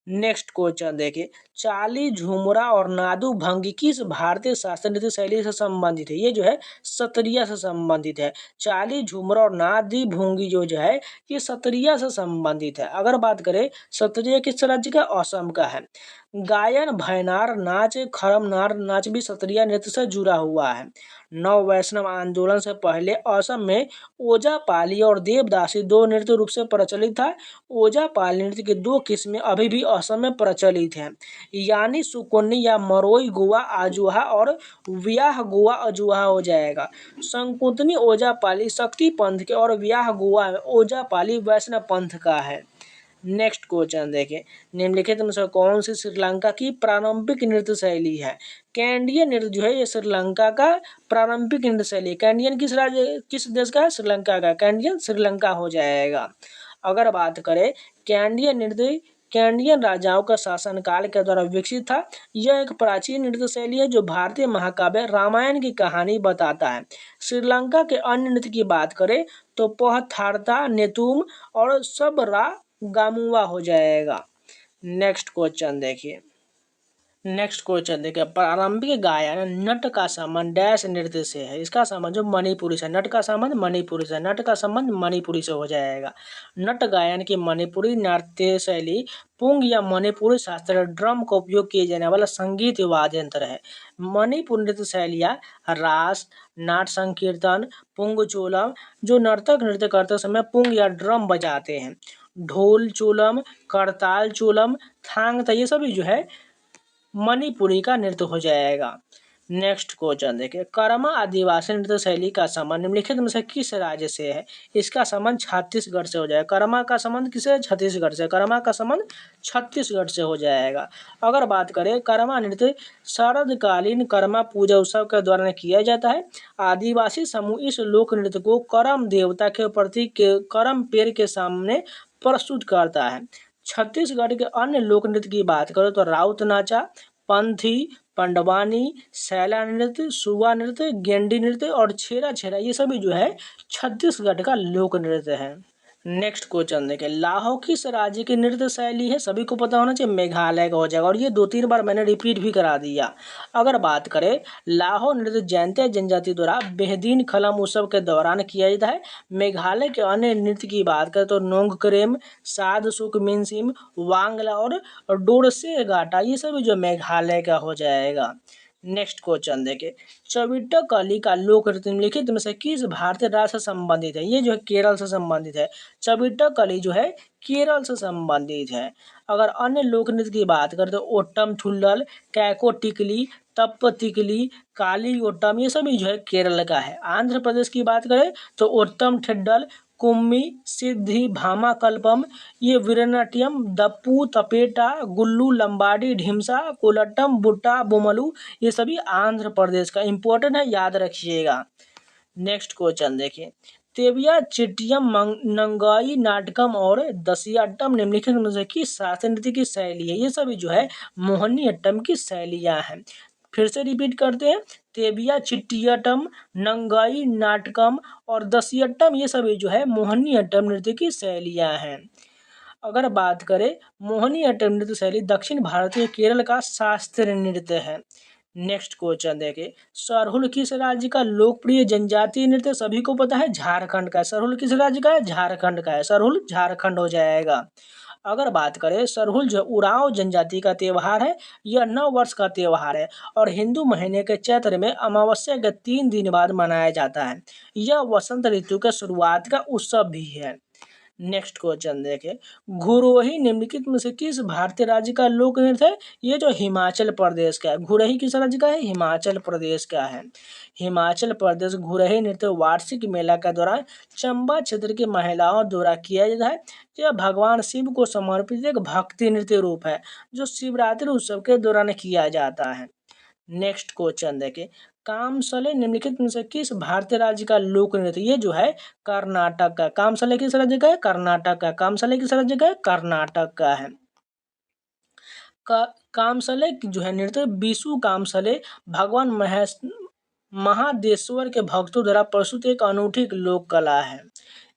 नेक्स्ट क्वेश्चन देखिए, चाली, झुमरा और नादू भंगी किस भारतीय शास्त्रीय नृत्य शैली से संबंधित है? ये जो है सत्रिया से संबंधित है। चाली, झुमरा और नादी भूंगी जो है ये सत्रिया से संबंधित है। अगर बात करें सत्रिया किस राज्य का? असम का है। गायन, भैनार नाच, खरमनार नाच भी सत्रिया नृत्य से जुड़ा हुआ है। नव वैष्णव आंदोलन से पहले असम में ओजापाली और देवदासी दो नृत्य रूप से प्रचलित था। ओजापाली नृत्य के दो किस्में अभी भी असम में प्रचलित हैं, यानी सुकोन्नी या मरोई गोवा आजुहा और व्याह गोवा अजुहा हो जाएगा। संकुतनी ओजापाली शक्ति पंथ के और व्याह गोवा ओजापाली वैष्णव पंथ का है। नेक्स्ट क्वेश्चन देखिए, निम्नलिखित में से कौन सी श्रीलंका की प्रारंभिक नृत्य शैली है? कैंडियन नृत्य जो है ये श्रीलंका का प्रारंभिक नृत्य शैली है। कैंडियन किस राज्य किस देश का है? श्रीलंका का। कैंडियन श्रीलंका हो जाएगा। अगर बात करें कैंडियन नृत्य कैंडियन राजाओं का शासनकाल के द्वारा विकसित था। यह एक प्राचीन नृत्य शैली है जो भारतीय महाकाव्य रामायण की कहानी बताता है। श्रीलंका के अन्य नृत्य की बात करें तो पहथारता, नेतुम और सबरा गामुआ हो जाएगा। नेक्स्ट क्वेश्चन देखिए, प्रारंभिक गायन नट का संबंध डैश नृत्य से है। इसका संबंध जो मणिपुरी से, नट का संबंध मणिपुरी से, नट का संबंध मणिपुरी से हो जाएगा। नट गायन की मणिपुरी नृत्य शैली पुंग या मणिपुरी शास्त्रीय ड्रम का उपयोग किए जाने वाला संगीत वाद्य यंत्र है। मणिपुर नृत्य शैलियाँ रास, नाट संकीर्तन, पुंगचोलम जो नर्तक नृत्य करते समय पुंग या ड्रम बजाते हैं, ढोल चोलम, करताल चोलम, थांगता ये सभी जो है मणिपुरी का नृत्य हो जाएगा। नेक्स्ट क्वेश्चन देखिए, कर्मा आदिवासी नृत्य शैली का संबंध निम्नलिखित में से किस राज्य से है? इसका संबंध छत्तीसगढ़ से हो जाएगा। कर्मा का संबंध किसे? छत्तीसगढ़ से। कर्मा का संबंध छत्तीसगढ़ से हो जाएगा। अगर बात करें कर्मा नृत्य शरदकालीन कर्मा पूजा उत्सव के दौरान किया जाता है। आदिवासी समूह इस लोक नृत्य को करम देवता के प्रतीक के करम पेड़ के सामने प्रस्तुत करता है। छत्तीसगढ़ के अन्य लोक नृत्य की बात करो तो राउत नाचा, पंथी, पंडवानी, सैला नृत्य, सुवा नृत्य, गेंडी नृत्य और छेरा छेरा ये सभी जो है छत्तीसगढ़ का लोक नृत्य है। नेक्स्ट क्वेश्चन देखें, लाहो किस राज्य की नृत्य शैली है? सभी को पता होना चाहिए, मेघालय का हो जाएगा। और ये 2-3 बार मैंने रिपीट भी करा दिया। अगर बात करें लाहो नृत्य जैंतिया जनजाति द्वारा बेहदीन खलम उत्सव के दौरान किया जाता है। मेघालय के अन्य नृत्य की बात करें तो नोंगक्रेम, साध सुक मिनसिम, वांगला और डोरसे गाटा ये सभी जो मेघालय का हो जाएगा। नेक्स्ट क्वेश्चन देखिए, चविट्टकली का लोक नृत्य निम्नलिखित में से किस भारतीय राज्य से संबंधित है? ये जो है केरल से संबंधित है। चविट्टकली जो है केरल से संबंधित है। अगर अन्य लोक नृत्य की बात करें तो ओट्टम थुल्लल, कैको टिकली, तप्प तिकली, काली ओट्टम, ये सभी जो है केरल का है। आंध्र प्रदेश की बात करें तो ओट्टम ठेड्डल, कुम्मी, सिद्धि, भामा कल्पम, ये वीरनाट्यम, दप्पू, तपेटा, गुल्लू, लंबाडी, ढिमसा, कोलट्टम, बुट्टा, बोमलू, ये सभी आंध्र प्रदेश का इंपॉर्टेंट है, याद रखिएगा। नेक्स्ट क्वेश्चन देखिए, तेविया चिट्टियम नंगाई नाटकम और दसियाट्टम निम्नलिखित में से किस शास्त्रीय नृत्य की शैली है? ये सभी जो है मोहिनी अट्टम की शैलियां हैं। फिर से रिपीट करते हैं, तेविया चिट्टियटम, नंगाई नाटकम और दसियट्टम, ये सभी जो है मोहिनी अट्टम नृत्य की शैलियां हैं। अगर बात करें मोहिनी अट्टम नृत्य शैली दक्षिण भारतीय केरल का शास्त्रीय नृत्य है। नेक्स्ट क्वेश्चन देखिए, सरहुल किस राज्य का लोकप्रिय जनजातीय नृत्य? सभी को पता है झारखंड का है। सरहुल किस राज्य का है? झारखंड का है। सरहुल झारखंड हो जाएगा। अगर बात करें सरहुल जो उरांव जनजाति का त्यौहार है, यह नव वर्ष का त्यौहार है और हिंदू महीने के चैत्र में अमावस्या के 3 दिन बाद मनाया जाता है। यह वसंत ऋतु के शुरुआत का उत्सव भी है। नेक्स्ट क्वेश्चन देखें, घुरोही निम्नलिखित में से किस भारतीय राज्य का लोक नृत्य है? ये जो हिमाचल प्रदेश का है। घुरोही किस राज्य का है? हिमाचल प्रदेश का है। हिमाचल प्रदेश घुरोही नृत्य वार्षिक मेला के दौरान चंबा क्षेत्र की महिलाओं द्वारा किया जाता है। यह भगवान शिव को समर्पित एक भक्ति नृत्य रूप है जो शिवरात्रि उत्सव के दौरान किया जाता है। नेक्स्ट क्वेश्चन देखें, कामसले निम्नलिखित में से किस भारतीय राज्य का लोक नृत्य? ये जो है कर्नाटक का। कामसले किस राज्य का है? कर्नाटक का। कामसले किस राज्य का है? कर्नाटक का है। कामसले जो है नृत्य बीसू कामसले भगवान महादेश्वर के भक्तों द्वारा प्रस्तुत एक अनूठी लोक कला है।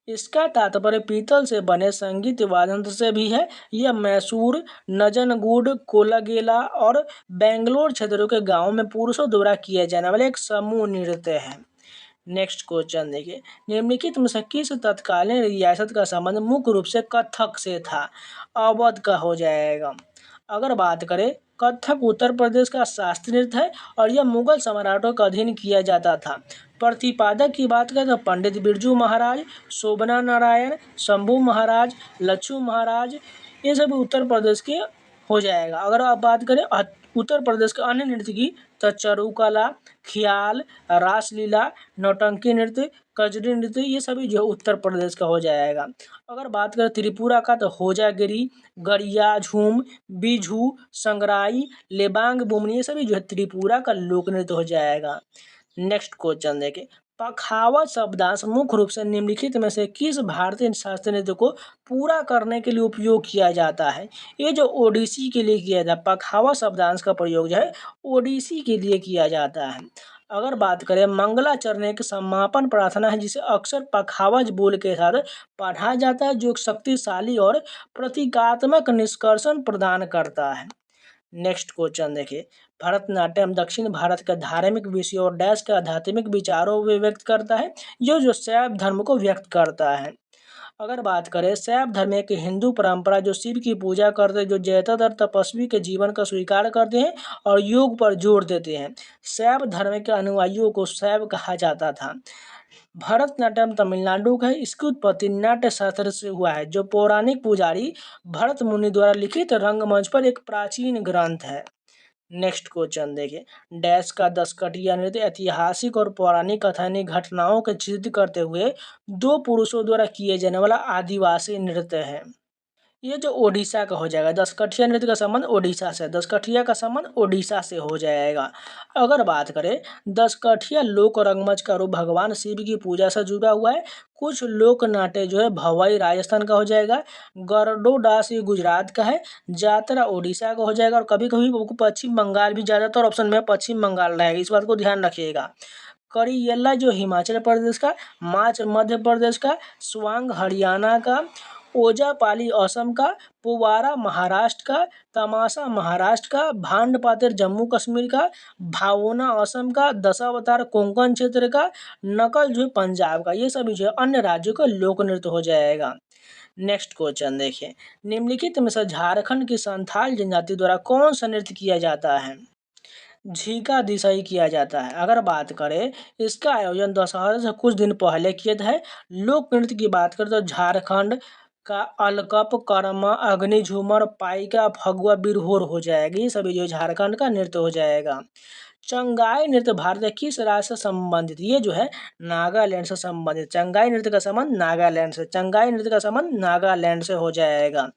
इसका तात्पर्य पीतल से बने संगीत वाद्ययंत्र से भी है। यह मैसूर, नजनगुड, कोलागेला और बेंगलोर क्षेत्रों के गांवों में पुरुषों द्वारा किए जाने वाले एक समूह नृत्य है। नेक्स्ट क्वेश्चन देखिए, निम्नलिखित में से किस तत्कालीन रियासत का संबंध मुख्य रूप से कथक से था? अवध का हो जाएगा। अगर बात करें, कथक उत्तर प्रदेश का शास्त्रीय नृत्य है और यह मुगल सम्राटों का अधीन किया जाता था। प्रतिपादक की बात करें तो पंडित बिरजू महाराज, शोभना नारायण, शंभू महाराज, लच्छू महाराज, ये सब उत्तर प्रदेश के हो जाएगा। अगर आप बात करें उत्तर प्रदेश के अन्य नृत्य की तो चारुकला, ख्याल, रासलीला, नौटंकी नृत्य, कजरी नृत्य, ये सभी जो है उत्तर प्रदेश का हो जाएगा। अगर बात करें त्रिपुरा का तो होजागिरी, गरिया, झूम, बिझू, संगराई, लेबांग, बुमनी, ये सभी जो है त्रिपुरा का लोक नृत्य हो जाएगा। नेक्स्ट क्वेश्चन देखें, पखावज शब्दांश मुख्य रूप से निम्नलिखित में से किस भारतीय शास्त्रीय नृत्य को पूरा करने के लिए उपयोग किया जाता है? ये जो ओडिसी के लिए किया जाता है, पखावज शब्दांश का प्रयोग जो है ओडिसी के लिए किया जाता है। अगर बात करें मंगलाचरण एक समापन प्रार्थना है जिसे अक्सर पखावज बोल के साथ पढ़ा जाता है, जो एक शक्तिशाली और प्रतीकात्मक निष्कर्षण प्रदान करता है। नेक्स्ट क्वेश्चन देखिए, भरतनाट्यम दक्षिण भारत का धार्मिक विषय और डैश के आध्यात्मिक विचारों को व्यक्त करता है, जो शैव धर्म को व्यक्त करता है। अगर बात करें शैव धर्म एक हिंदू परंपरा जो शिव की पूजा करते हैं, जो ज्यादातर तपस्वी के जीवन का स्वीकार करते हैं और योग पर जोर देते हैं। शैव धर्म के अनुयायियों को शैव कहा जाता था। भरतनाट्यम तमिलनाडु का है। इसकी उत्पत्ति नाट्य शास्त्र से हुआ है, जो पौराणिक पुजारी भरत मुनि द्वारा लिखित रंगमंच पर एक प्राचीन ग्रंथ है। नेक्स्ट क्वेश्चन देखिए, डैश का दशकटिया नृत्य ऐतिहासिक और पौराणिक कथानी घटनाओं के चित्रित करते हुए दो पुरुषों द्वारा किए जाने वाला आदिवासी नृत्य है। ये जो ओडिशा का हो जाएगा, दशकठिया नृत्य का संबंध ओडिशा से, दशकठिया का संबंध ओडिशा से हो जाएगा। अगर बात करें दशकठिया लोक रंगमंच का रूप भगवान शिव की पूजा से जुड़ा हुआ है। कुछ लोक नाट्य जो है भवाई राजस्थान का हो जाएगा, गरडो डांस ये गुजरात का है, जातरा ओडिशा का हो जाएगा और कभी कभी पश्चिम बंगाल भी, ज़्यादातर ऑप्शन में पश्चिम बंगाल रहेगा, इस बात को ध्यान रखिएगा। करियल्ला जो हिमाचल प्रदेश का, माच मध्य प्रदेश का, स्वांग हरियाणा का, ओजापाली असम का, पुवारा महाराष्ट्र का, तमाशा महाराष्ट्र का, भांड पातेर जम्मू कश्मीर का, भावोना असम का, दशावतार कोंकण क्षेत्र का, नकल जो है पंजाब का, ये सभी जो है अन्य राज्यों का लोक नृत्य हो जाएगा। नेक्स्ट क्वेश्चन देखिए, निम्नलिखित में से झारखंड की संथाल जनजाति द्वारा कौन सा नृत्य किया जाता है? झीका दिशाई किया जाता है। अगर बात करें इसका आयोजन दशहरे से कुछ दिन पहले किया है। लोक नृत्य की बात करें तो झारखंड का अलकप, करमा, अग्नि झूमर, पाइका, फगुआ, बिरहोर हो जाएगी। ये सभी जो झारखंड का नृत्य हो जाएगा। चंगाई नृत्य भारत के किस राज्य से संबंधित? ये जो है नागालैंड से संबंधित। चंगाई नृत्य का संबंध नागालैंड से, चंगाई नृत्य का संबंध नागालैंड से हो जाएगा।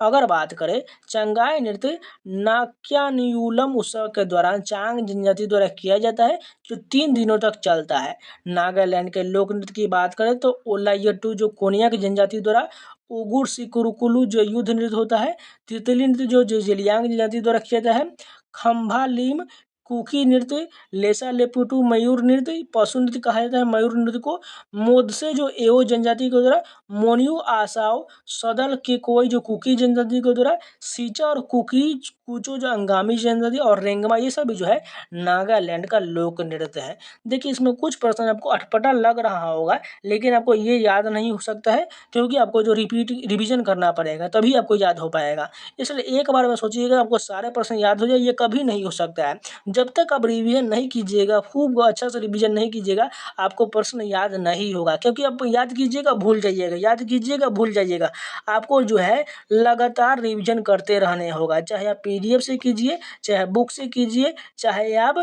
अगर बात करें चंगाई नृत्य नाक्यानयूलम उत्सव के दौरान चांग जनजाति द्वारा किया जाता है, जो 3 दिनों तक चलता है। नागालैंड के लोक नृत्य की बात करें तो ओलायट्टू जो कोनिया की जनजाति द्वारा, उगुर सिकुरुकुलु जो युद्ध नृत्य होता है, तितली नृत्य जो जेलियांग जनजाति द्वारा किया जाता है, खम्भालीम कुकी नृत्य, लेसा लेपुटू मयूर नृत्य, पशु नृत्य कहा जाता है मयूर नृत्य को, मोदसे जो एओ जनजाति के द्वारा, मोनियू आसाओ, सदल के कोई जो कुकी जनजाति के द्वारा, सीचा और कुकी कुचो जो अंगामी जनजाति, और रेंगमा, ये सब जो है नागालैंड का लोक नृत्य है। देखिए इसमें कुछ प्रश्न आपको अटपटा लग रहा होगा, लेकिन आपको ये याद नहीं हो सकता है, क्योंकि आपको जो रिवीजन करना पड़ेगा तभी आपको याद हो पाएगा। इसलिए एक बार में सोचिएगा आपको सारे प्रश्न याद हो जाए, ये कभी नहीं हो सकता है। जब तक आप रिवीजन नहीं कीजिएगा, खूब अच्छा से रिवीजन नहीं कीजिएगा, आपको प्रश्न याद नहीं होगा। क्योंकि आप याद कीजिएगा भूल जाइएगा, याद कीजिएगा भूल जाइएगा। आपको जो है लगातार रिवीजन करते रहने होगा, चाहे आप पीडीएफ से कीजिए, चाहे बुक से कीजिए, चाहे आप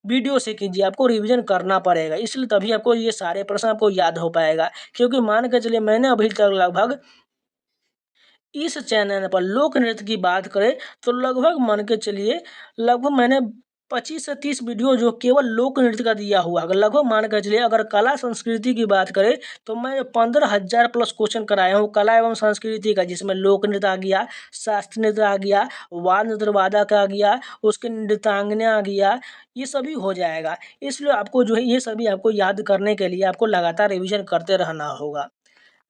वीडियो से कीजिए, आपको रिवीजन करना पड़ेगा। इसलिए तभी आपको ये सारे प्रश्न आपको याद हो पाएगा। क्योंकि मान के चलिए मैंने अभी तक लगभग इस चैनल पर लोक नृत्य की बात करें तो लगभग मान के चलिए लगभग मैंने 25 से 30 वीडियो जो केवल लोक नृत्य का दिया हुआ है। लगभग मान कर चलिए अगर कला संस्कृति की बात करें तो मैं 15,000 प्लस क्वेश्चन कराया हूँ कला एवं संस्कृति का, जिसमें लोक नृत्य आ गया, शास्त्रीय नृत्य आ गया, वाद नृत्य वादक आ गया, उसके नृत्यांगना आ गया, ये सभी हो जाएगा। इसलिए आपको जो है ये सभी आपको याद करने के लिए आपको लगातार रिविजन करते रहना होगा।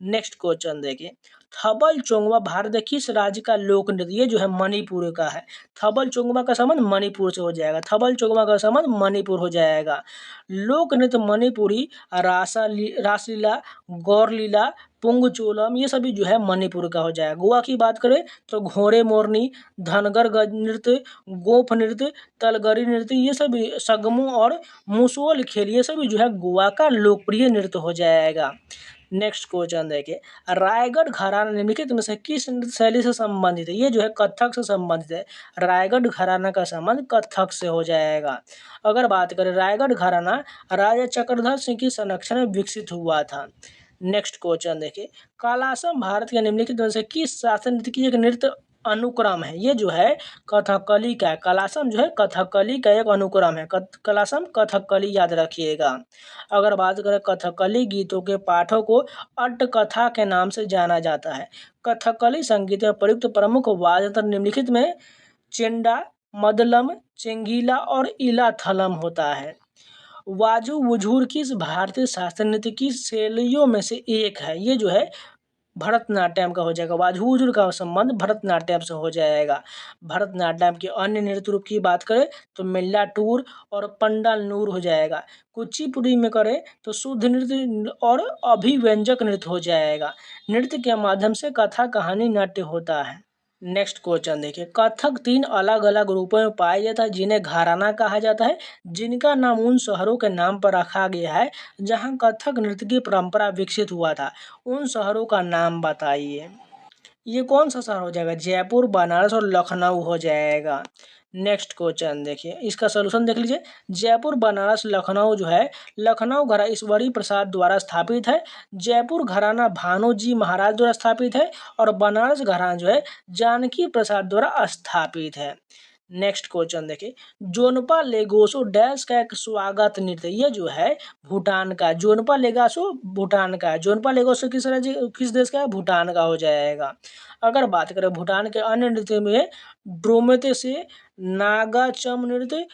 नेक्स्ट क्वेश्चन देखिए, थबल चोंगवा भारत के किस राज्य का लोक नृत्य? ये जो है मणिपुर का है। थबल चोंगवा का संबंध मणिपुर से हो जाएगा, थबल चोंगवा का संबंध मणिपुर हो जाएगा। लोक नृत्य मणिपुरी, रासलीला, गौरलीला, पुंगचोलम, ये सभी जो है मणिपुर का हो जाएगा। गोवा की बात करें तो घोड़े मोरनी, धनगर गज नृत्य, गोफ नृत्य, तलगरी नृत्य, ये सभी सगमू और मुसोल खेल, ये सभी जो है गोवा का लोकप्रिय नृत्य हो जाएगा। नेक्स्ट क्वेश्चन देखिए, रायगढ़ घराना निम्नलिखित में से किस नृत्य शैली से संबंधित है? ये जो है कथक से संबंधित है। रायगढ़ घराना का संबंध कथक से हो जाएगा। अगर बात करें रायगढ़ घराना राजा चक्रधर सिंह की संरक्षण में विकसित हुआ था। नेक्स्ट क्वेश्चन देखिए, कालासम भारत के निम्नलिखित में से किस शास्त्रीय नृत्य की एक नृत्य अनुक्रम है? ये जो है कथकली का है। कलासम जो है कथकली का एक अनुक्रम है। कलासम कथकली याद रखिएगा। अगर बात करें कथकली गीतों के पाठों को अट्टकथा के नाम से जाना जाता है। कथकली संगीत में प्रयुक्त प्रमुख वाद्य यंत्र निम्नलिखित में चेंडा, मदलम, चेंगीला और इलाथलम होता है। वाजू वुझुर किस भारतीय शास्त्रीय नृत्य की शैलियों में से एक है? ये जो है भरतनाट्यम का हो जाएगा। वाजूजुर का संबंध भरतनाट्यम से हो जाएगा। भरतनाट्यम के अन्य नृत्य रूप की बात करें तो मेल्लाटूर और पंडालनूर हो जाएगा। कुचिपुड़ी में करें तो शुद्ध नृत्य और अभिव्यंजक नृत्य हो जाएगा। नृत्य के माध्यम से कथा कहानी नाट्य होता है। नेक्स्ट क्वेश्चन देखिए, कथक 3 अलग अलग रूपों में पाया जाता है जिन्हें घराना कहा जाता है, जिनका नाम उन शहरों के नाम पर रखा गया है जहां कथक नृत्य की परंपरा विकसित हुआ था। उन शहरों का नाम बताइए। ये कौन सा शहर हो जाएगा? जयपुर, बनारस और लखनऊ हो जाएगा। नेक्स्ट क्वेश्चन देखिए, इसका सोल्यूशन देख लीजिए। जयपुर, बनारस, लखनऊ जो है, लखनऊ घराना ईश्वरी प्रसाद द्वारा स्थापित है, जयपुर घराना भानोजी महाराज द्वारा स्थापित है, और बनारस घराना जो है जानकी प्रसाद द्वारा स्थापित है। नेक्स्ट क्वेश्चन देखिए, जोनपा लेगोसो डैश का एक स्वागत नृत्य, ये जो है भूटान का। जोनपा लेगासो भूटान का है। जोनपा लेगोसो किस देश का है? भूटान का हो जाएगा। अगर बात करें भूटान के अन्य नृत्य में ड्रोमेते से नागाचम नृत्य,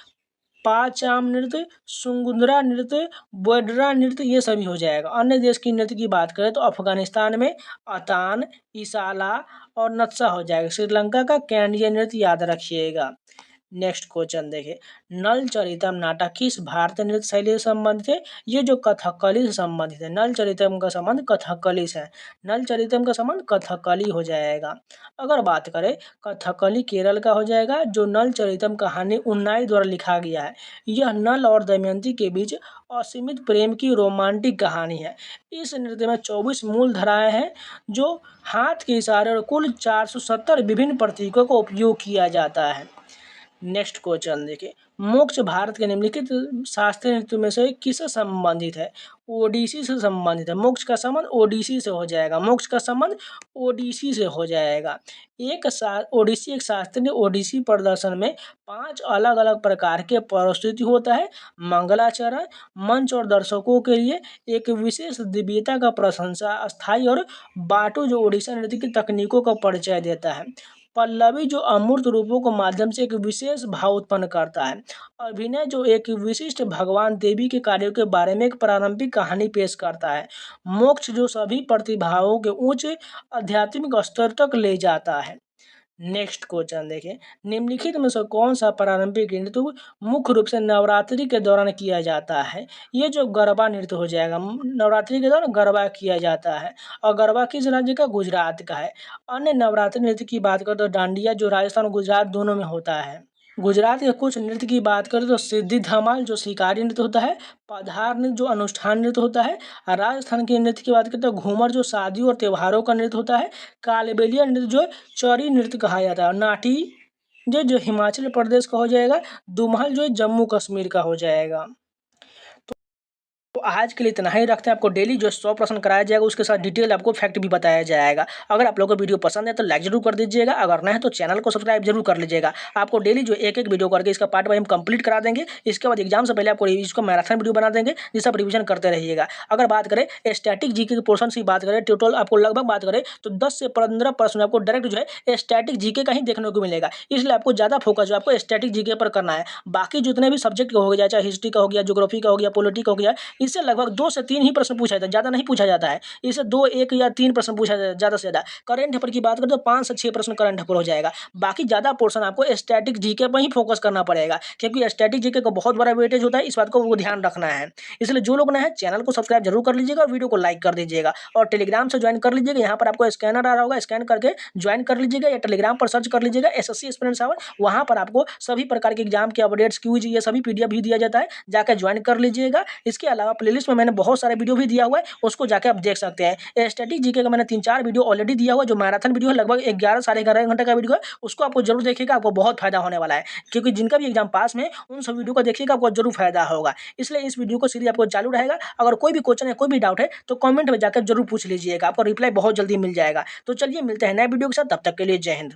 पाचाम नृत्य, सुंगुंदरा नृत्य, बोडरा नृत्य, ये सभी हो जाएगा। अन्य देश की नृत्य की बात करें तो अफगानिस्तान में अतान, इसाला और नत्सा हो जाएगा। श्रीलंका का कैंडिया नृत्य याद रखिएगा। नेक्स्ट क्वेश्चन देखिए, नल चरितम नाटक किस भारतीय नृत्य शैली से संबंधित है? ये जो कथकली से संबंधित है। नल चरितम का संबंध कथकली से है। नल चरितम का संबंध कथकली हो जाएगा। अगर बात करें कथकली केरल का हो जाएगा। जो नल चरितम कहानी उन्नाई द्वारा लिखा गया है, यह नल और दमयंती के बीच असीमित प्रेम की रोमांटिक कहानी है। इस नृत्य में 24 मूल धाराएं हैं, जो हाथ के इशारे और कुल 470 विभिन्न प्रतीकों का उपयोग किया जाता है। नेक्स्ट क्वेश्चन देखिए, मोक्ष भारत के निम्नलिखित शास्त्रीय नृत्य में से किससे संबंधित है? ओडिसी से संबंधित है। मोक्ष का संबंध ओडिसी से हो जाएगा। मोक्ष का संबंध ओडिसी से हो जाएगा। ओडिसी एक शास्त्रीय ओडिसी प्रदर्शन में 5 अलग अलग प्रकार के प्रस्तुति होता है। मंगलाचरण मंच और दर्शकों के लिए एक विशेष दिव्यता का प्रशंसा अस्थाई और बाटू जो ओडिशा नृत्य की तकनीकों का परिचय देता है। पल्लवी जो अमूर्त रूपों के माध्यम से एक विशेष भाव उत्पन्न करता है। अभिनय जो एक विशिष्ट भगवान देवी के कार्यों के बारे में एक प्रारंभिक कहानी पेश करता है। मोक्ष जो सभी प्रतिभाओं के उच्च आध्यात्मिक स्तर तक ले जाता है। नेक्स्ट क्वेश्चन देखिए, निम्नलिखित में से कौन सा प्रारंभिक नृत्य मुख्य रूप से नवरात्रि के दौरान किया जाता है? ये जो गरबा नृत्य हो जाएगा। नवरात्रि के दौरान गरबा किया जाता है और गरबा किस राज्य का? गुजरात का है। अन्य नवरात्रि नृत्य की बात करें तो डांडिया जो राजस्थान और गुजरात दोनों में होता है। गुजरात के कुछ नृत्य की बात करें तो सिद्धि धमाल जो शिकारी नृत्य होता है, पधार नृत्य जो अनुष्ठान नृत्य होता है, राजस्थान के नृत्य की बात करें तो घूमर जो शादियों और त्योहारों का नृत्य होता है, कालबेलिया नृत्य जो चरी नृत्य कहा जाता है, नाटी जो हिमाचल प्रदेश का हो जाएगा, दुमहल जो जम्मू कश्मीर का हो जाएगा। तो आज के लिए इतना ही रखते हैं। आपको डेली जो 100% कराया जाएगा, उसके साथ डिटेल आपको फैक्ट भी बताया जाएगा। अगर आप लोगों को वीडियो पसंद है तो लाइक जरूर कर दीजिएगा, अगर नहीं है तो चैनल को सब्सक्राइब जरूर कर लीजिएगा। आपको डेली जो एक वीडियो करके इसका पार्ट वाइज हम कंप्लीट करा देंगे। इसके बाद एग्जाम से पहले आपको इसको मैराथन वीडियो बना देंगे, जिससे आप रिविजन करते रहिएगा। अगर बात करें स्टैटिक जीके के पोर्शन की बात करें, टोटल आपको लगभग बात करें तो 10 से 15% आपको डायरेक्ट जो है स्टैटिक जीके का ही देखने को मिलेगा। इसलिए आपको ज़्यादा फोकस जो आपको स्टैटिक जीके पर करना है। बाकी जितने भी सब्जेक्ट का हो गया, चाहे हिस्ट्री का हो गया, ज्योग्राफी का हो गया, पॉलिटी का हो गया, इससे लगभग 2 से 3 ही प्रश्न पूछा जाता है, ज़्यादा नहीं पूछा जाता है। इससे 2, 1 या 3 प्रश्न पूछा जाता है ज़्यादा से ज़्यादा। करंट अफेयर की बात करें तो 5 से 6 प्रश्न करंट अफेयर हो जाएगा। बाकी ज़्यादा पोर्शन आपको स्टैटिक जीके पर ही फोकस करना पड़ेगा, क्योंकि स्टैटिक जीके का बहुत बड़ा वेटेज होता है। इस बात को वो ध्यान रखना है। इसलिए जो लोग नए हैं चैनल को सब्सक्राइब जरूर कर लीजिएगा और वीडियो को लाइक कर दीजिएगा और टेलीग्राम से ज्वाइन कर लीजिएगा। यहाँ पर आपको स्कैनर आ रहा होगा, स्कैन करके ज्वाइन कर लीजिएगा या टेलीग्राम पर सर्च कर लीजिएगा एसएससी एस्पिरेंट्स आवर। वहाँ पर आपको सभी प्रकार के एग्जाम के अपडेट्स, क्यूज, ये सभी पीडीएफ भी दिया जाता है, जाकर ज्वाइन कर लीजिएगा। इसके अलावा प्लेलिस्ट में मैंने बहुत सारे वीडियो भी दिया हुआ है, उसको जाके आप देख सकते हैं। स्टैटिक जीके का मैंने 3-4 वीडियो ऑलरेडी दिया हुआ, जो मैराथन वीडियो है लगभग 11 साढ़े 11 घंटे का वीडियो है, उसको आपको जरूर देखिएगा, आपको बहुत फायदा होने वाला है। क्योंकि जिनका भी एग्जाम पास में उन सब वीडियो को देखिएगा, आपको जरूर फायदा होगा। इसलिए इस वीडियो को सीरीज आपको चालू रहेगा। अगर कोई भी क्वेश्चन है, कोई भी डाउट है तो कमेंट में जाकर जरूर पूछ लीजिएगा, आपको रिप्लाई बहुत जल्दी मिल जाएगा। तो चलिए मिलते हैं नए वीडियो के साथ, तब तक के लिए जय हिंद।